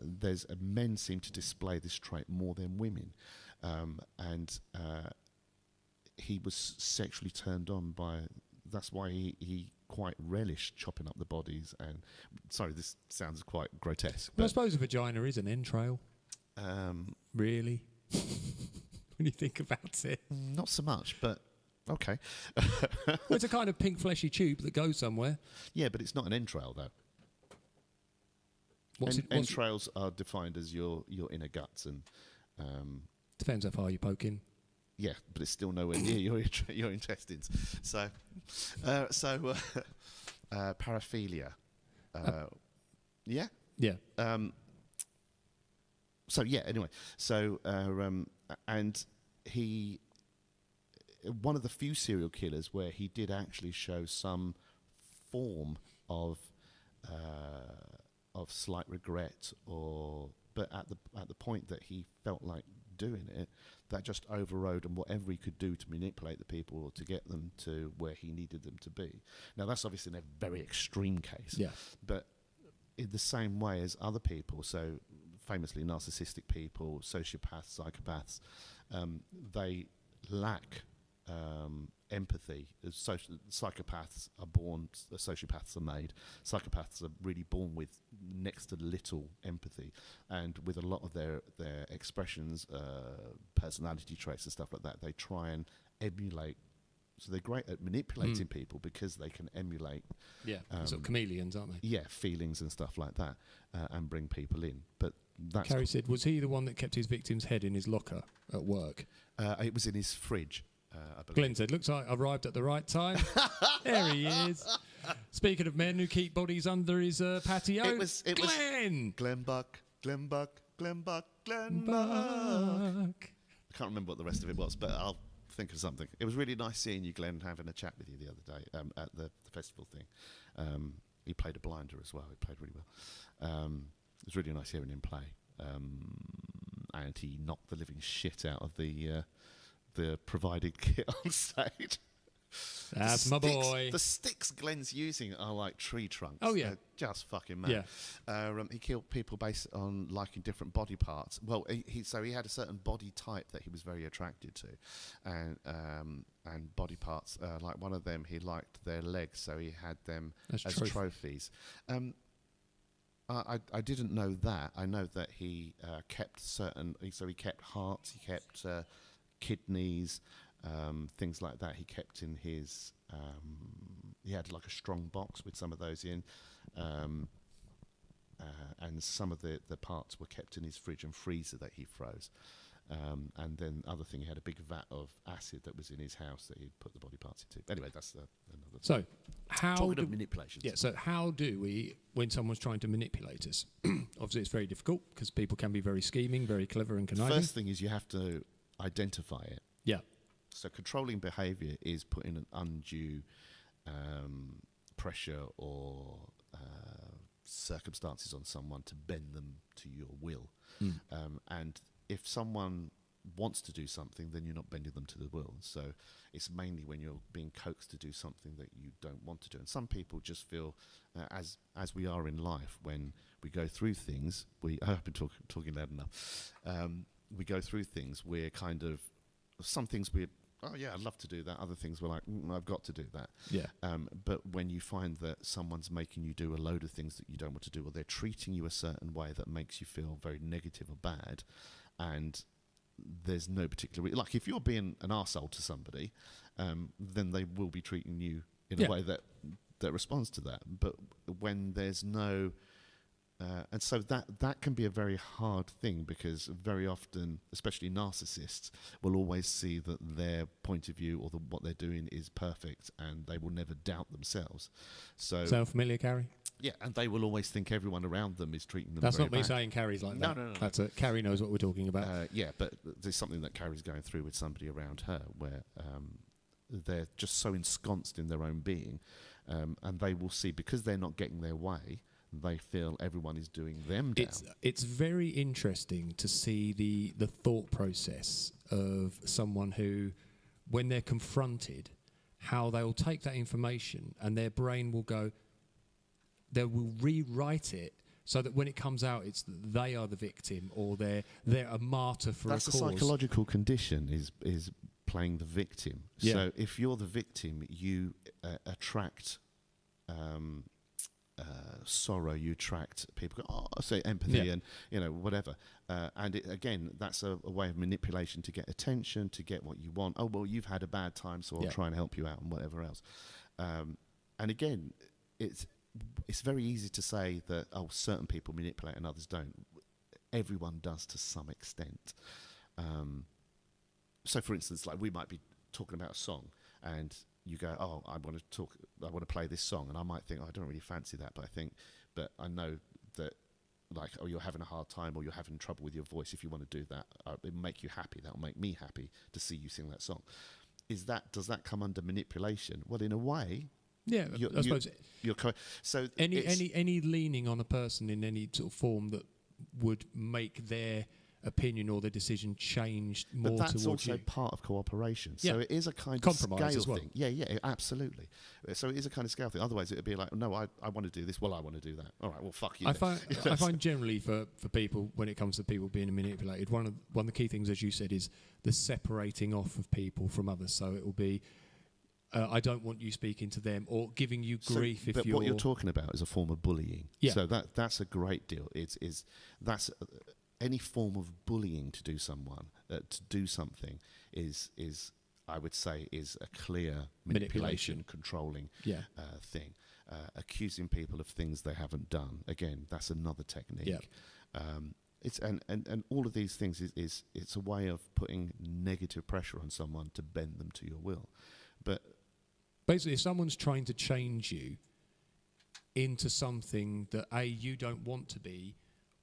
There's men seem to display this trait more than women, and he was sexually turned on by. That's why he quite relished chopping up the bodies. And sorry, this sounds quite grotesque. But I suppose a vagina is an entrail. Really? When you think about it. Not so much, but okay. Well, it's a kind of pink fleshy tube that goes somewhere. Yeah, but it's not an entrail, though. Entrails are defined as your inner guts, and depends how far you poke in. Yeah, but it's still nowhere near your intestines. So paraphilia. Yeah? Yeah. So yeah, anyway. So and he, one of the few serial killers where he did actually show some form of slight regret, but at the point that he felt like doing it, that just overrode and whatever he could do to manipulate the people or to get them to where he needed them to be. Now that's obviously in a very extreme case, yeah, but in the same way as other people, so famously narcissistic people, sociopaths, psychopaths, they lack empathy. Psychopaths are born, sociopaths are made. Psychopaths are really born with next to little empathy, and with a lot of their expressions, personality traits and stuff like that, they try and emulate. So they're great at manipulating people because they can emulate. Yeah, sort of chameleons, aren't they? Yeah, feelings and stuff like that, and bring people in. But that's Carrie said, was he the one that kept his victim's head in his locker at work? It was in his fridge. I believe. Glenn said, looks like I arrived at the right time. There he is. Speaking of men who keep bodies under his patio, It was Glenn. Glenn Buck. I can't remember what the rest of it was, but I'll think of something. It was really nice seeing you, Glenn, having a chat with you the other day at the festival thing. He played a blinder as well. He played really well. It was really nice hearing him play. And he knocked the living shit out of the provided kit on stage. That's my boy. The sticks Glenn's using are like tree trunks. Oh, yeah. They're just fucking mad. Yeah. He killed people based on liking different body parts. Well, he had a certain body type that he was very attracted to, and body parts. Like one of them, he liked their legs, so he had them as trophies. I didn't know that. I know that he kept certain. So he kept hearts. He kept kidneys. Things like that he kept in his he had like a strong box with some of those in, and some of the parts were kept in his fridge and freezer that he froze, and then other thing, he had a big vat of acid that was in his house that he'd put the body parts into. Anyway, that's another So how talking of manipulation. Yeah, so how do we, when someone's trying to manipulate us, obviously it's very difficult because people can be very scheming, very clever and conniving. First thing is you have to identify it. Yeah. So controlling behaviour is putting an undue pressure or circumstances on someone to bend them to your will. And if someone wants to do something, then you're not bending them to the will. So it's mainly when you're being coaxed to do something that you don't want to do. And some people just feel, as we are in life, when we go through things, I've been talking loud enough. We go through things, we're kind of, some things we're, oh yeah, I'd love to do that. Other things we're like, I've got to do that. Yeah. But when you find that someone's making you do a load of things that you don't want to do, or they're treating you a certain way that makes you feel very negative or bad, and there's no particular like if you're being an arsehole to somebody, then they will be treating you in a way that responds to that. But when there's no and so that can be a very hard thing, because very often, especially narcissists, will always see that their point of view or what they're doing is perfect, and they will never doubt themselves. So Sound familiar, Carrie? Yeah, and they will always think everyone around them is treating them That's very not me bad. saying Carrie's like No, that. no. That's it. Carrie knows what we're talking about. Yeah, but there's something that Carrie's going through with somebody around her where they're just so ensconced in their own being, and they will see, because they're not getting their way, they feel everyone is doing them down. It's very interesting to see the thought process of someone who, when they're confronted, how they'll take that information and their brain will go, they will rewrite it so that when it comes out, it's that they are the victim, or they're a martyr for That's a cause. a psychological condition, is playing the victim. Yeah. So if you're the victim, you attract sorrow, you attract people, say empathy, and whatever. And again, that's a way of manipulation to get attention, to get what you want. Oh, well, you've had a bad time, so I'll try and help you out, and whatever else. And again, it's very easy to say that, certain people manipulate and others don't. Everyone does to some extent. So, for instance, like we might be talking about a song, and you go, I want to play this song, and I might think, I don't really fancy that, but I know that, like, you're having a hard time, or you're having trouble with your voice. If you want to do that, it'll make you happy. That'll make me happy to see you sing that song. Does that come under manipulation? Well, in a way, yeah. I suppose so any leaning on a person in any sort of form that would make their opinion or their decision changed more towards you. But that's also part of cooperation. Yeah. So it is a kind Compromise of scale as well. thing. Yeah, absolutely. So it is a kind of scale thing. Otherwise, it would be like, no, I want to do this. Well, I want to do that. All right, well, fuck you. I find generally for people, when it comes to people being manipulated, one of the key things, as you said, is the separating off of people from others. So it will be, I don't want you speaking to them, or giving you grief if you're... But what you're talking about is a form of bullying. Yeah. So that's a great deal. That's any form of bullying to do someone, to do something is I would say is a clear manipulation. Controlling thing. Accusing people of things they haven't done. Again, that's another technique. Yeah. It's and all of these things is it's a way of putting negative pressure on someone to bend them to your will. But basically, if someone's trying to change you into something that you don't want to be,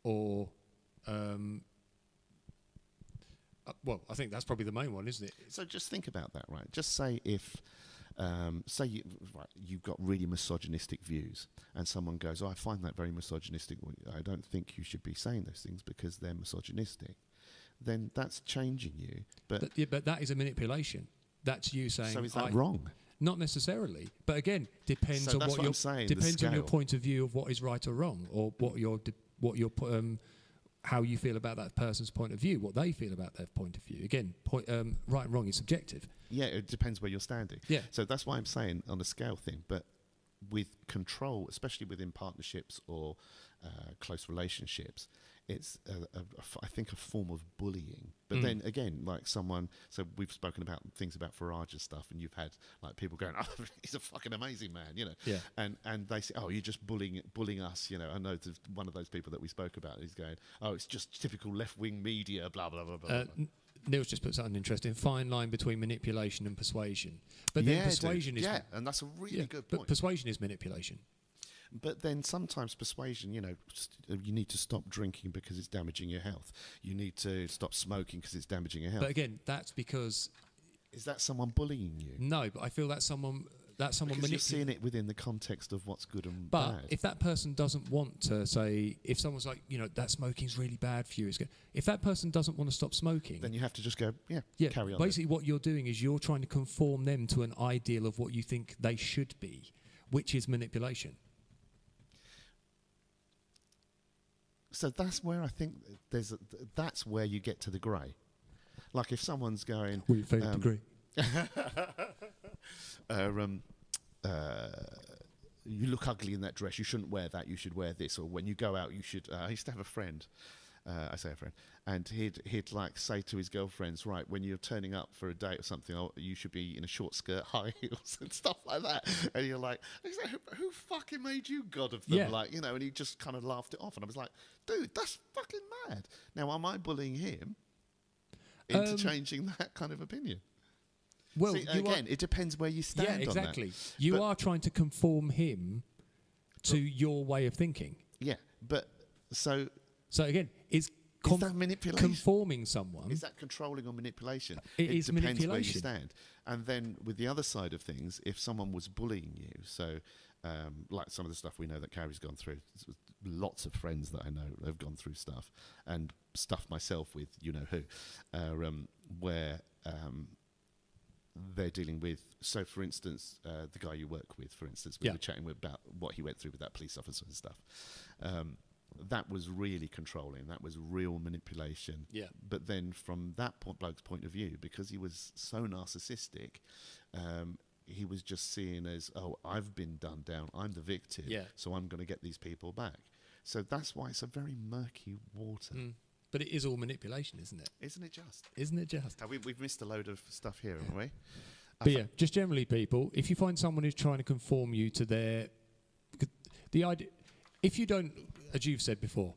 or Well, I think that's probably the main one, isn't it? So just think about that, right? Just say if, you've got really misogynistic views, and someone goes, "Oh, I find that very misogynistic. Well, I don't think you should be saying those things because they're misogynistic." Then that's changing you. But But that is a manipulation. That's you saying. so is that wrong? Not necessarily, but again, depends So on that's what what your I'm saying, the depends on your scale. point of view of what is right or wrong, or how you feel about that person's point of view, what they feel about their point of view. Again, right and wrong is subjective. Yeah, it depends where you're standing. Yeah. So that's why I'm saying on a scale thing. But with control, especially within partnerships or close relationships, it's I think a form of bullying. But then again, like someone, so we've spoken about things about Farage's stuff, and you've had like people going, "Oh, he's a fucking amazing man," you know. Yeah. And they say, "Oh, you're just bullying us," you know. I know there's one of those people that we spoke about. He's going, "Oh, it's just typical left-wing media, blah blah blah blah." blah. Neil's just put something interesting. Fine line between manipulation and persuasion. But then persuasion is and that's a really good But point. persuasion is manipulation. But then sometimes persuasion, you know, you need to stop drinking because it's damaging your health. You need to stop smoking because it's damaging your health. But again, that's because Is that someone bullying you? no. But I feel that's someone Because you're manipulating. seeing it within the context of what's good and But bad. if that person doesn't want to say, if someone's like, that smoking's really bad for you, if that person doesn't want to stop smoking, then you have to just go, yeah, carry on. basically what you're doing is you're trying to conform them to an ideal of what you think they should be, which is manipulation. So that's where I think that's where you get to the grey. Like if someone's going, We failed degree. you look ugly in that dress, you shouldn't wear that, you should wear this, or when you go out you should I used to have a friend, I say a friend, and he'd like say to his girlfriends, right, when you're turning up for a date or something, you should be in a short skirt, high heels and stuff like that. And you're like, who fucking made you god of them? Yeah. Like, and he just kind of laughed it off, and I was like, dude, that's fucking mad. Now am I bullying him into changing that kind of opinion? Well, See, again, it depends where you stand. yeah, exactly. On that. You But- are trying to conform him to your way of thinking. Yeah, but so So again, is that manipulation? conforming someone. Is that controlling or manipulation? It is depends where you manipulation. stand. And then with the other side of things, if someone was bullying you, so like some of the stuff we know that Carrie's gone through, lots of friends that I know have gone through stuff, and stuff myself with who, where they're dealing with. So, for instance, the guy you work with, for instance, we Yeah. were chatting about what he went through with that police officer and stuff. That was really controlling. That was real manipulation. Yeah. But then, from that bloke's point of view, because he was so narcissistic, he was just seen as, oh, I've been done down. I'm the victim. Yeah. So I'm going to get these people back. So that's why it's a very murky water. But it is all manipulation, isn't it? Isn't it just? Isn't it just? We've missed a load of stuff here, haven't we? But yeah, just generally, people, if you find someone who's trying to conform you to the idea, if you don't, as you've said before,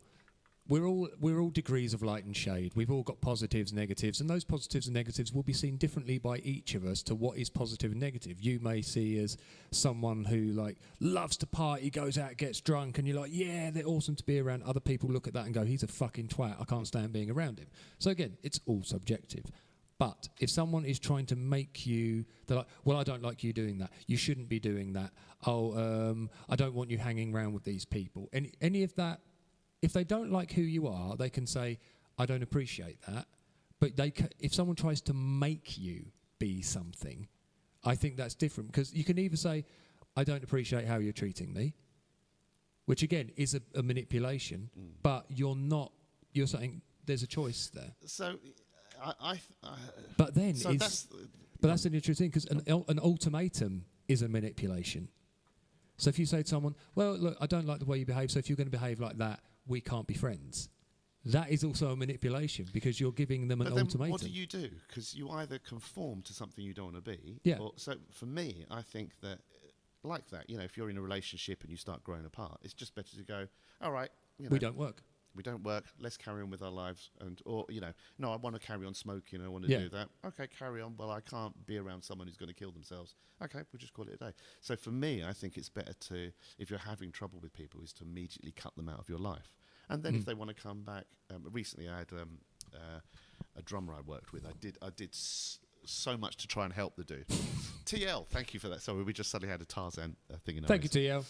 we're all degrees of light and shade. We've all got positives, negatives, and those positives and negatives will be seen differently by each of us to what is positive and negative. You may see as someone who like loves to party, goes out, gets drunk, and you're like, yeah, they're awesome to be around. Other people look at that and go, he's a fucking twat. I can't stand being around him. So again, it's all subjective. But if someone is trying to make you, they're like, well, I don't like you doing that. You shouldn't be doing that. Oh, I don't want you hanging around with these people. Any of that. If they don't like who you are, they can say, I don't appreciate that. But if someone tries to make you be something, I think that's different. Because you can either say, I don't appreciate how you're treating me, which again is a manipulation, but you're saying there's a choice there. So, But then, so that's an interesting thing, because an ultimatum is a manipulation. So if you say to someone, well, look, I don't like the way you behave, so if you're going to behave like that, we can't be friends. That is also a manipulation, because you're giving them an ultimatum. What do you do? Because you either conform to something you don't want to be. Yeah. So for me, I think that, like that, if you're in a relationship and you start growing apart, it's just better to go, all right, We don't work. We don't work. Let's carry on with our lives. Or no, I want to carry on smoking. I want to do that. Okay, carry on. Well, I can't be around someone who's going to kill themselves. Okay, we'll just call it a day. So for me, I think it's better to, if you're having trouble with people, is to immediately cut them out of your life. And then if they want to come back, recently I had a drummer I worked with. I did so much to try and help the dude. TL, thank you for that. Sorry, we just suddenly had a Tarzan thing in our Thank you, TL.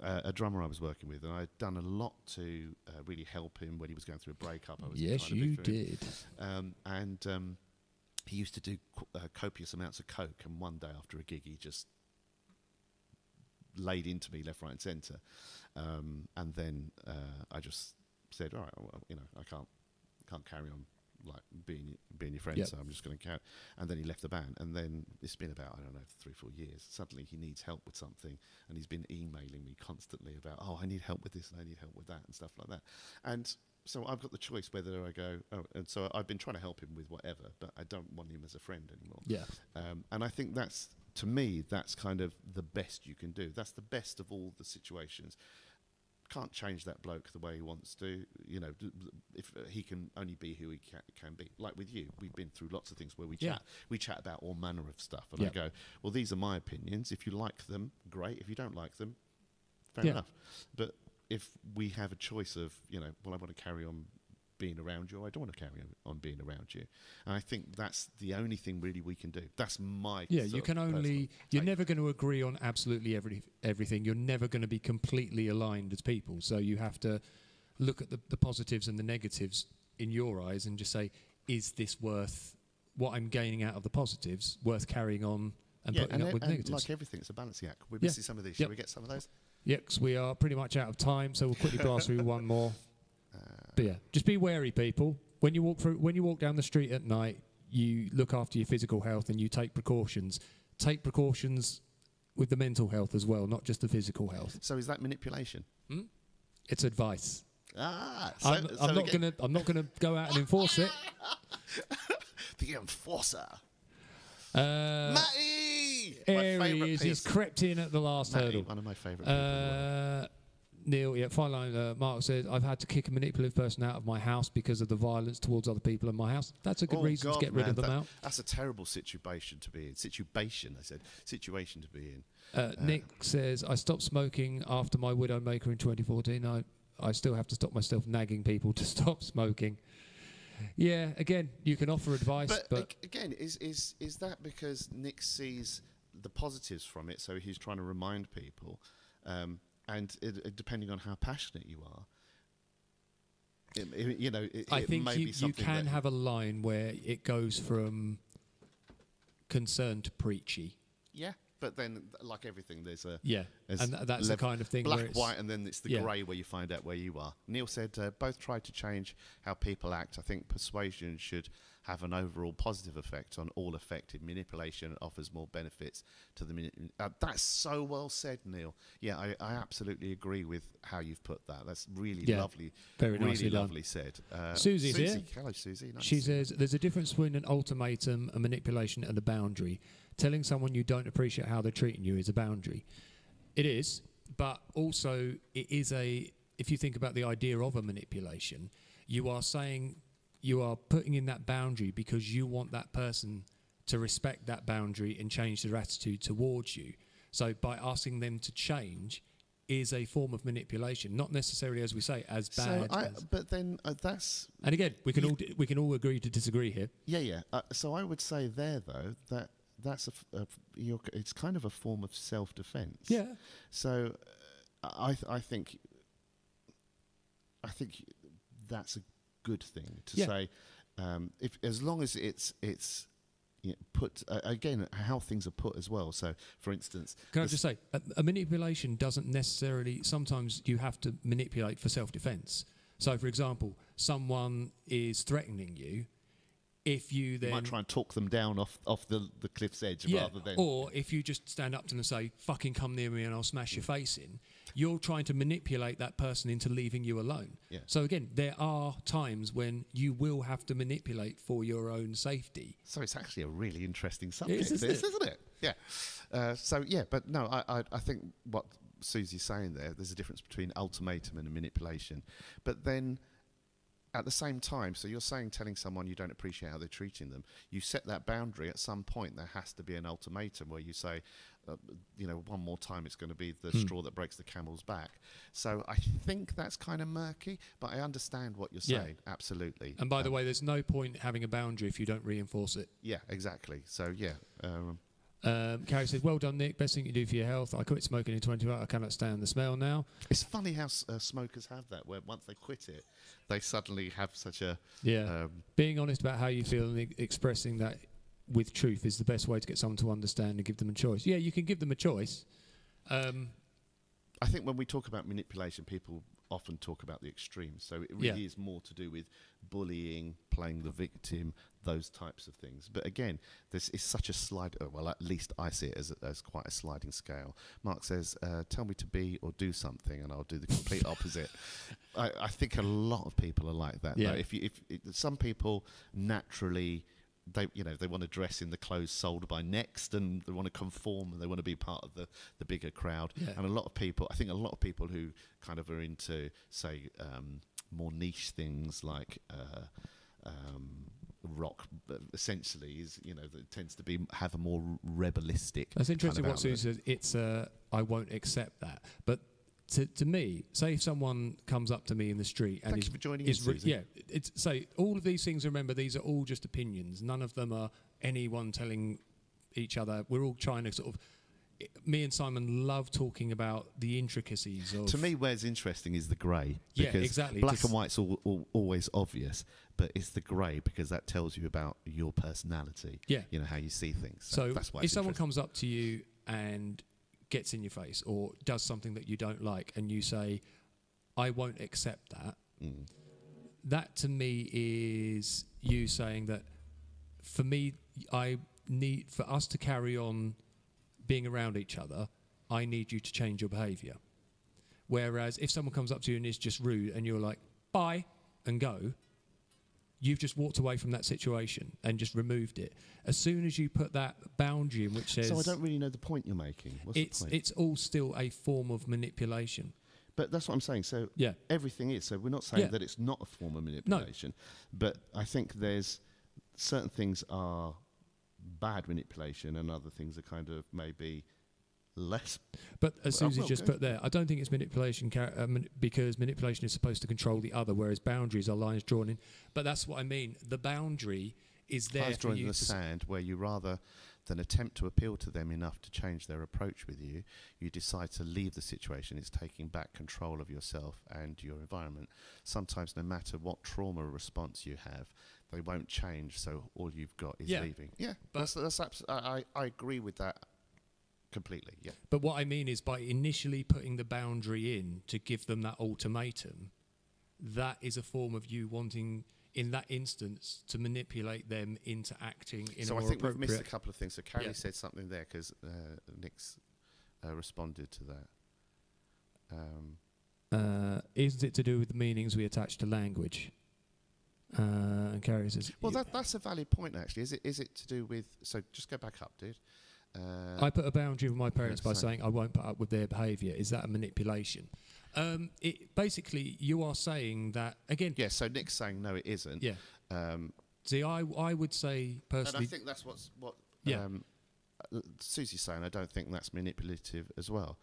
a drummer I was working with, and I'd done a lot to really help him when he was going through a breakup. I was Yes, trying to you do for him. did. He used to do copious amounts of coke, and one day after a gig, he just laid into me left, right, and centre. And then I just said, "All right, well, I can't carry on like being your friend, Yep. so I'm just going to carry." And then he left the band, and then it's been about 3-4 years. Suddenly he needs help with something, and he's been emailing me constantly about, "Oh, I need help with this, and I need help with that," and stuff like that. And so I've got the choice whether I go, "Oh," and so I've been trying to help him with whatever, but I don't want him as a friend anymore. Yeah. And I think to me, that's kind of the best you can do. That's the best of all the situations. Can't change that bloke the way he wants to. If he can only be who he can be. Like with you, we've been through lots of things where we chat about all manner of stuff, and I go, "Well, these are my opinions. If you like them, great. If you don't like them, fair enough." But if we have a choice of, well, I want to carry on being around you, or I don't want to carry on being around you, and I think that's the only thing really we can do. That's my you can only. You're never going to agree on absolutely everything. You're never going to be completely aligned as people. So you have to look at the positives and the negatives in your eyes and just say, is this worth what I'm gaining out of the positives? Worth carrying on and putting up with negatives? Like everything, it's a balancing act. We're missing some of these. Shall we get some of those? Yes, we are pretty much out of time, so we'll quickly blast through one more. But yeah, just be wary, people. When you walk down the street at night, you look after your physical health and you take precautions. Take precautions with the mental health as well, not just the physical health. So is that manipulation? It's advice. I'm not gonna go out and enforce it. The enforcer. Matty! There he is. He's crept in at the last hurdle. One of my favourite people. Neil, fine line. Mark said, I've had to kick a manipulative person out of my house because of the violence towards other people in my house. That's a good reason to get rid of them out. That's a terrible situation to be in. Situation to be in. Nick says, I stopped smoking after my Widowmaker in 2014. I still have to stop myself nagging people to stop smoking. Yeah, again, you can offer advice, but again, is that because Nick sees the positives from it, so he's trying to remind people, and depending on how passionate you are, I think you can have a line where it goes from concern to preachy. Yeah. But then, like everything, there's a... Yeah, and that's the kind of thing black, where it's... white, and then it's the grey where you find out where you are. Neil said, both try to change how people act. I think persuasion should have an overall positive effect on all affected. Manipulation offers more benefits to the... that's so well said, Neil. Yeah, I absolutely agree with how you've put that. That's really lovely. Very really nicely lovely said. Susie's Susie here. Hello, Susie. Nice She says, there's a difference between an ultimatum, a manipulation, and a boundary. Telling someone you don't appreciate how they're treating you is a boundary. It is, but also it is if you think about the idea of a manipulation, you are putting in that boundary because you want that person to respect that boundary and change their attitude towards you. So by asking them to change is a form of manipulation, not necessarily, as we say, as bad. But then that's... And again, we can all agree to disagree here. Yeah. So I would say there, though, that that's it's kind of a form of self-defense. Yeah. So I think that's a good thing to say. If as long as it's put again how things are put as well. So for instance, can I just say a manipulation doesn't necessarily. Sometimes you have to manipulate for self-defense. So for example, someone is threatening you. If you then might try and talk them down off the cliff's edge rather than... Or if you just stand up to them and say, fucking come near me and I'll smash your face in, you're trying to manipulate that person into leaving you alone. Yeah. So again, there are times when you will have to manipulate for your own safety. So it's actually a really interesting subject, isn't it? Yeah. But no, I think what Susie's saying there's a difference between ultimatum and a manipulation. But then at the same time, so you're saying telling someone you don't appreciate how they're treating them, you set that boundary. At some point there has to be an ultimatum where you say, one more time it's going to be the straw that breaks the camel's back. So I think that's kind of murky, but I understand what you're saying. Absolutely. And by the way, there's no point having a boundary if you don't reinforce it. Yeah, exactly. So yeah. Carrie says, well done, Nick. Best thing you do for your health. I quit smoking in 20. I cannot stand the smell now. It's funny how smokers have that, where once they quit it, they suddenly have such a... Being honest about how you feel and expressing that with truth is the best way to get someone to understand and give them a choice. Yeah, you can give them a choice. I think when we talk about manipulation, people often talk about the extremes. So it really is more to do with bullying, playing the victim, those types of things. But again, this is such a slide. Well, at least I see it as quite a sliding scale. Mark says, tell me to be or do something and I'll do the complete opposite. I think a lot of people are like that. Yeah. If some people naturally... They want to dress in the clothes sold by Next, and they want to conform, and they want to be part of the bigger crowd. Yeah. And I think a lot of people who kind of are into, say, more niche things like rock, essentially, that tends to have a more rebellistic. That's interesting. Kind of what Sue says. It's I won't accept that, but. To me, say if someone comes up to me in the street and Thank you for joining in, Susie. Say all of these things. Remember, these are all just opinions. None of them are anyone telling each other. We're all trying to sort of. Me and Simon love talking about the intricacies of. To me, where's interesting is the grey. Yeah, exactly. Black and white's always obvious, but it's the grey because that tells you about your personality. Yeah, how you see things. So that's why if someone comes up to you and gets in your face or does something that you don't like and you say, I won't accept that, that to me is you saying that for me, for us to carry on being around each other, I need you to change your behaviour. Whereas if someone comes up to you and is just rude and you're like, bye, and go, you've just walked away from that situation and just removed it. As soon as you put that boundary in which says... So I don't really know the point you're making. What's the point? It's all still a form of manipulation. But that's what I'm saying. So everything is. So we're not saying that it's not a form of manipulation. No. But I think there's certain things are bad manipulation and other things are kind of maybe... less. But as Susie just put there, I don't think it's manipulation because manipulation is supposed to control the other, whereas boundaries are lines drawn in. But that's what I mean. The boundary is there lines for drawn you in the sand, where you rather than attempt to appeal to them enough to change their approach with you, you decide to leave the situation. It's taking back control of yourself and your environment. Sometimes, no matter what trauma response you have, they won't change. So all you've got is leaving. Yeah, but I agree with that. Completely, yeah. But what I mean is by initially putting the boundary in to give them that ultimatum, that is a form of you wanting, in that instance, to manipulate them into acting in a more appropriate... So I think we've missed a couple of things. So Carrie said something there because Nick's responded to that. Is it to do with the meanings we attach to language? And Carrie says... Well, that's a valid point, actually. Is it to do with... So just go back up, dude. I put a boundary with my parents by saying I won't put up with their behaviour. Is that a manipulation? Basically, you are saying that again. Yeah. So Nick's saying no, it isn't. Yeah. See, I would say personally. And I think that's what Susie's saying. I don't think that's manipulative as well.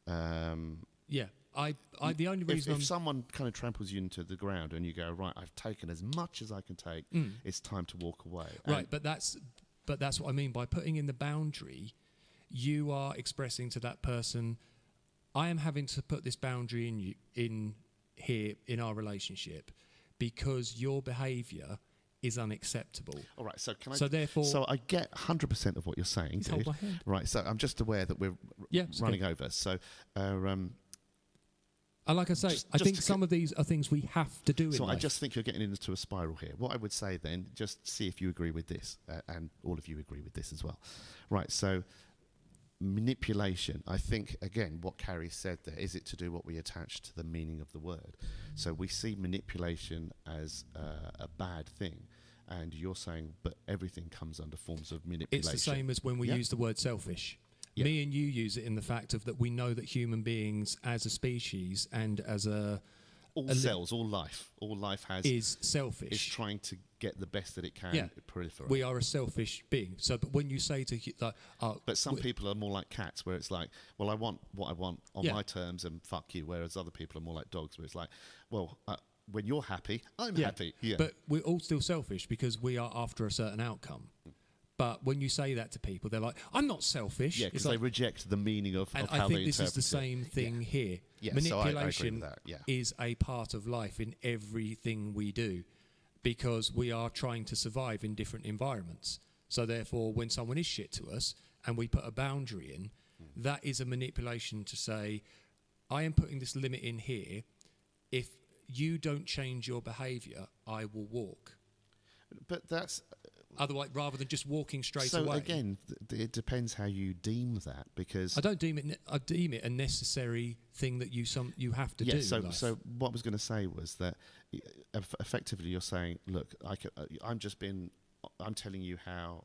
Yeah. The only reason if someone kind of tramples you into the ground and you go, right, I've taken as much as I can take. It's time to walk away. Right, but that's what I mean. By putting in the boundary, you are expressing to that person, I am having to put this boundary in here in our relationship because your behaviour is unacceptable. All right, so can I... So therefore... So I get 100% of what you're saying, dude. Hold my hand. Right, so I'm just aware that we're running over. So... and like I say, I think some of these are things we have to do in life. So I just think you're getting into a spiral here. What I would say then, just see if you agree with this, and all of you agree with this as well. Right, so manipulation, I think, again, what Carrie said there, is it to do what we attach to the meaning of the word? So we see manipulation as a bad thing, and you're saying, but everything comes under forms of manipulation. It's the same as when we use the word selfish. Yeah. Me and you use it in the fact of that we know that human beings as a species and as a all cells, all life is selfish. is trying to get the best that it can. Yeah. Proliferate. We are a selfish being. So, but when you say to like, but some people are more like cats, where it's like, well, I want what I want on my terms, and fuck you. Whereas other people are more like dogs, where it's like, well, when you're happy, I'm happy. Yeah. But we're all still selfish because we are after a certain outcome. But when you say that to people, they're like, I'm not selfish. Yeah, because they reject the meaning of how they interpret it. I think this is the same thing here. Yeah, manipulation so I agree with that. is a part of life in everything we do because we are trying to survive in different environments. So therefore, when someone is shit to us and we put a boundary in, that is a manipulation to say, I am putting this limit in here. If you don't change your behaviour, I will walk. But that's... Otherwise, rather than just walking straight away. So again, it depends how you deem that, because I don't deem it. I deem it a necessary thing that you have to do. So what I was going to say was that effectively you're saying, look, I'm telling you how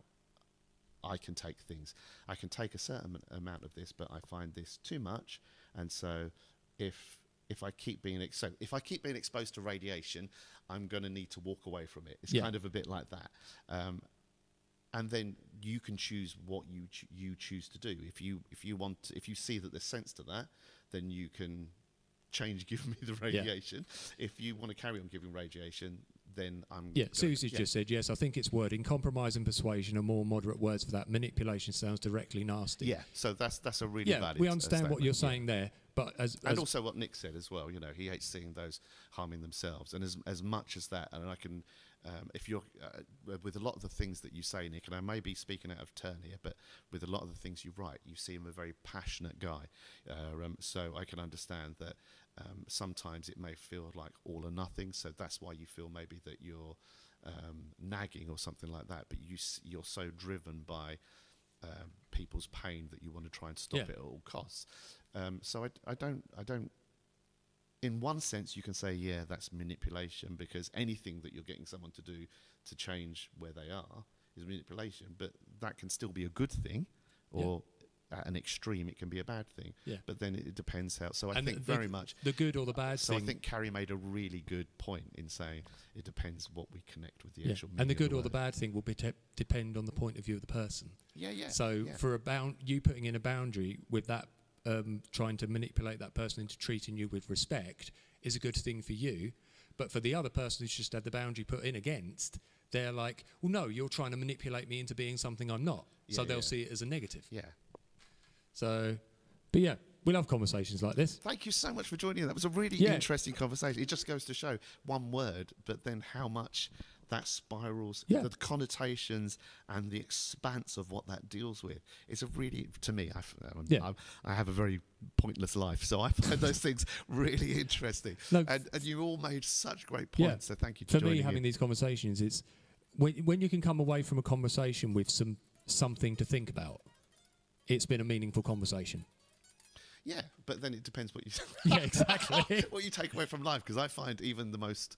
I can take things. I can take a certain amount of this, but I find this too much, and so if I keep being exposed to radiation, I'm going to need to walk away from it. It's kind of a bit like that. And then you can choose what you choose to do. If you see that there's sense to that, then you can give me the radiation. If you want to carry on giving radiation, then I'm... Yeah, Susie just said, yes, I think it's wording. Compromise and persuasion are more moderate words for that. Manipulation sounds directly nasty. Yeah, so that's a really valid we understand statement. what you're saying there. But and also what Nick said as well, he hates seeing those harming themselves. And as much as that, and I can... if you're with a lot of the things that you say, Nick, and I may be speaking out of turn here, but with a lot of the things you write, you seem a very passionate guy. So I can understand that sometimes it may feel like all or nothing. So that's why you feel maybe that you're nagging or something like that. But you're so driven by people's pain that you want to try and stop it at all costs. So I don't. In one sense, you can say, yeah, that's manipulation, because anything that you're getting someone to do to change where they are is manipulation. But that can still be a good thing, or at an extreme, it can be a bad thing. Yeah. But then it depends how. So I think very much the good or the bad thing. So I think Carrie made a really good point in saying it depends what we connect with the actual. And the good or the bad thing will depend on the point of view of the person. Yeah. So for you putting in a boundary with that. Trying to manipulate that person into treating you with respect is a good thing for you, but for the other person who's just had the boundary put in against, they're like, well, no, you're trying to manipulate me into being something I'm not. So they'll see it as a negative. Yeah. So, but yeah, we love conversations like this. Thank you so much for joining us. That was a really interesting conversation. It just goes to show one word, but then how much that spirals, the connotations and the expanse of what that deals with. It's a really, to me, I have a very pointless life, so I find those things really interesting. No, and you all made such great points, so thank you for joining me. Having these conversations, it's when you can come away from a conversation with something to think about, it's been a meaningful conversation. Yeah, but then it depends what you... Yeah, exactly. what you take away from life, because I find even the most,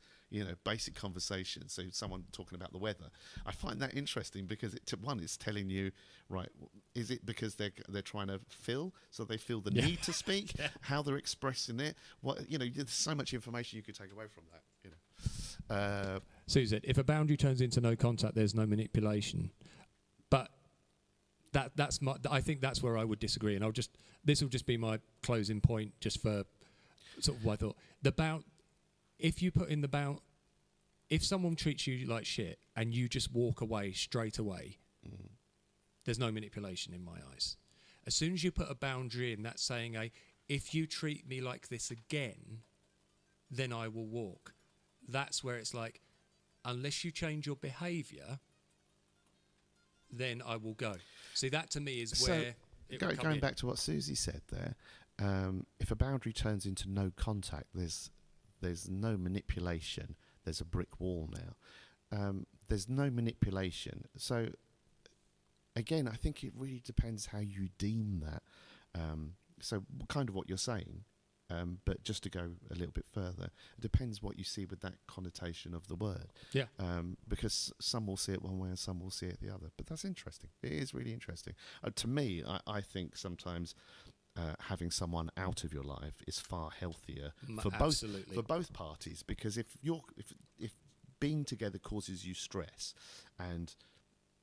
basic conversations, so someone talking about the weather, I find that interesting because, it's telling you, right, is it because they're trying to fill, so they feel the need to speak, how they're expressing it, there's so much information you could take away from that, Susan, if a boundary turns into no contact, there's no manipulation. But I think that's where I would disagree, and this will just be my closing point, just for sort of what I thought. If someone treats you like shit and you just walk away straight away, there's no manipulation in my eyes. As soon as you put a boundary in, that's saying if you treat me like this again, then I will walk. That's where it's like, unless you change your behaviour, then I will go. See, that to me is where it will come going in. Back to what Susie said there, if a boundary turns into no contact, there's no manipulation. There's a brick wall now. There's no manipulation. So, again, I think it really depends how you deem that. So, kind of what you're saying. But just to go a little bit further, it depends what you see with that connotation of the word. Yeah. Because some will see it one way and some will see it the other. But that's interesting. It is really interesting. To me, I think sometimes having someone out of your life is far healthier Absolutely. for both parties, because if being together causes you stress and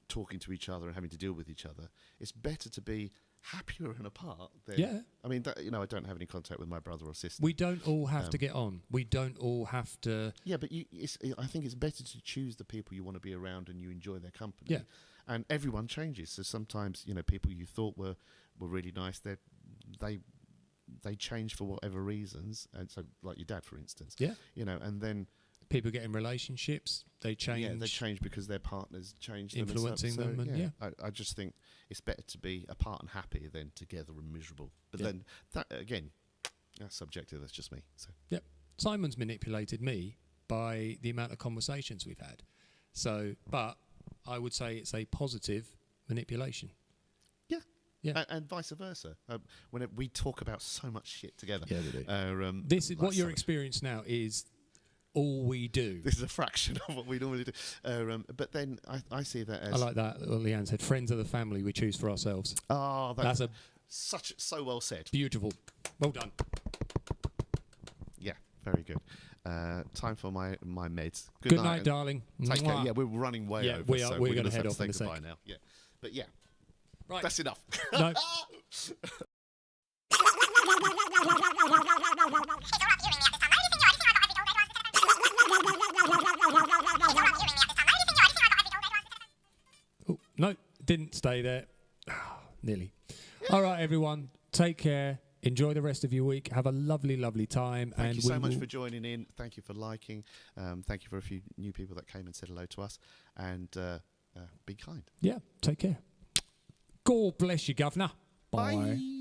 talking to each other and having to deal with each other, it's better to be happier and apart than, Yeah. I mean, I don't have any contact with my brother or sister. We don't all have to get on. We don't all have to. Yeah, but I think it's better to choose the people you want to be around and you enjoy their company. Yeah. And everyone changes. So sometimes, people you thought were really nice, they change for whatever reasons. And so, like your dad, for instance. Yeah. And then People get in relationships, they change. Yeah, they change because their partners change them. Influencing them, and yeah. I just think it's better to be apart and happy than together and miserable. But then, that again, that's subjective, that's just me. So. Yep. Simon's manipulated me by the amount of conversations we've had. So, but I would say it's a positive manipulation. Yeah. Yeah. And vice versa. When we talk about so much shit together. Yeah, we do. This is what your experience now is. All we do. This is a fraction of what we normally do. But then I see that as... I like that. What Leanne said, friends are the family we choose for ourselves. Oh, that's so well said. Beautiful. Well done. Yeah, very good. Time for my meds. Good night, darling. Take care. Yeah, we're running way over. We are. So we're going to head off in a sec. now. Yeah, but yeah, right. That's enough. No. Oh, no, didn't stay there. Nearly. All right, everyone. Take care. Enjoy the rest of your week. Have a lovely, lovely time. Thank you so much for joining in. Thank you for liking. Thank you for a few new people that came and said hello to us. And be kind. Yeah, take care. God bless you, Governor. Bye. Bye.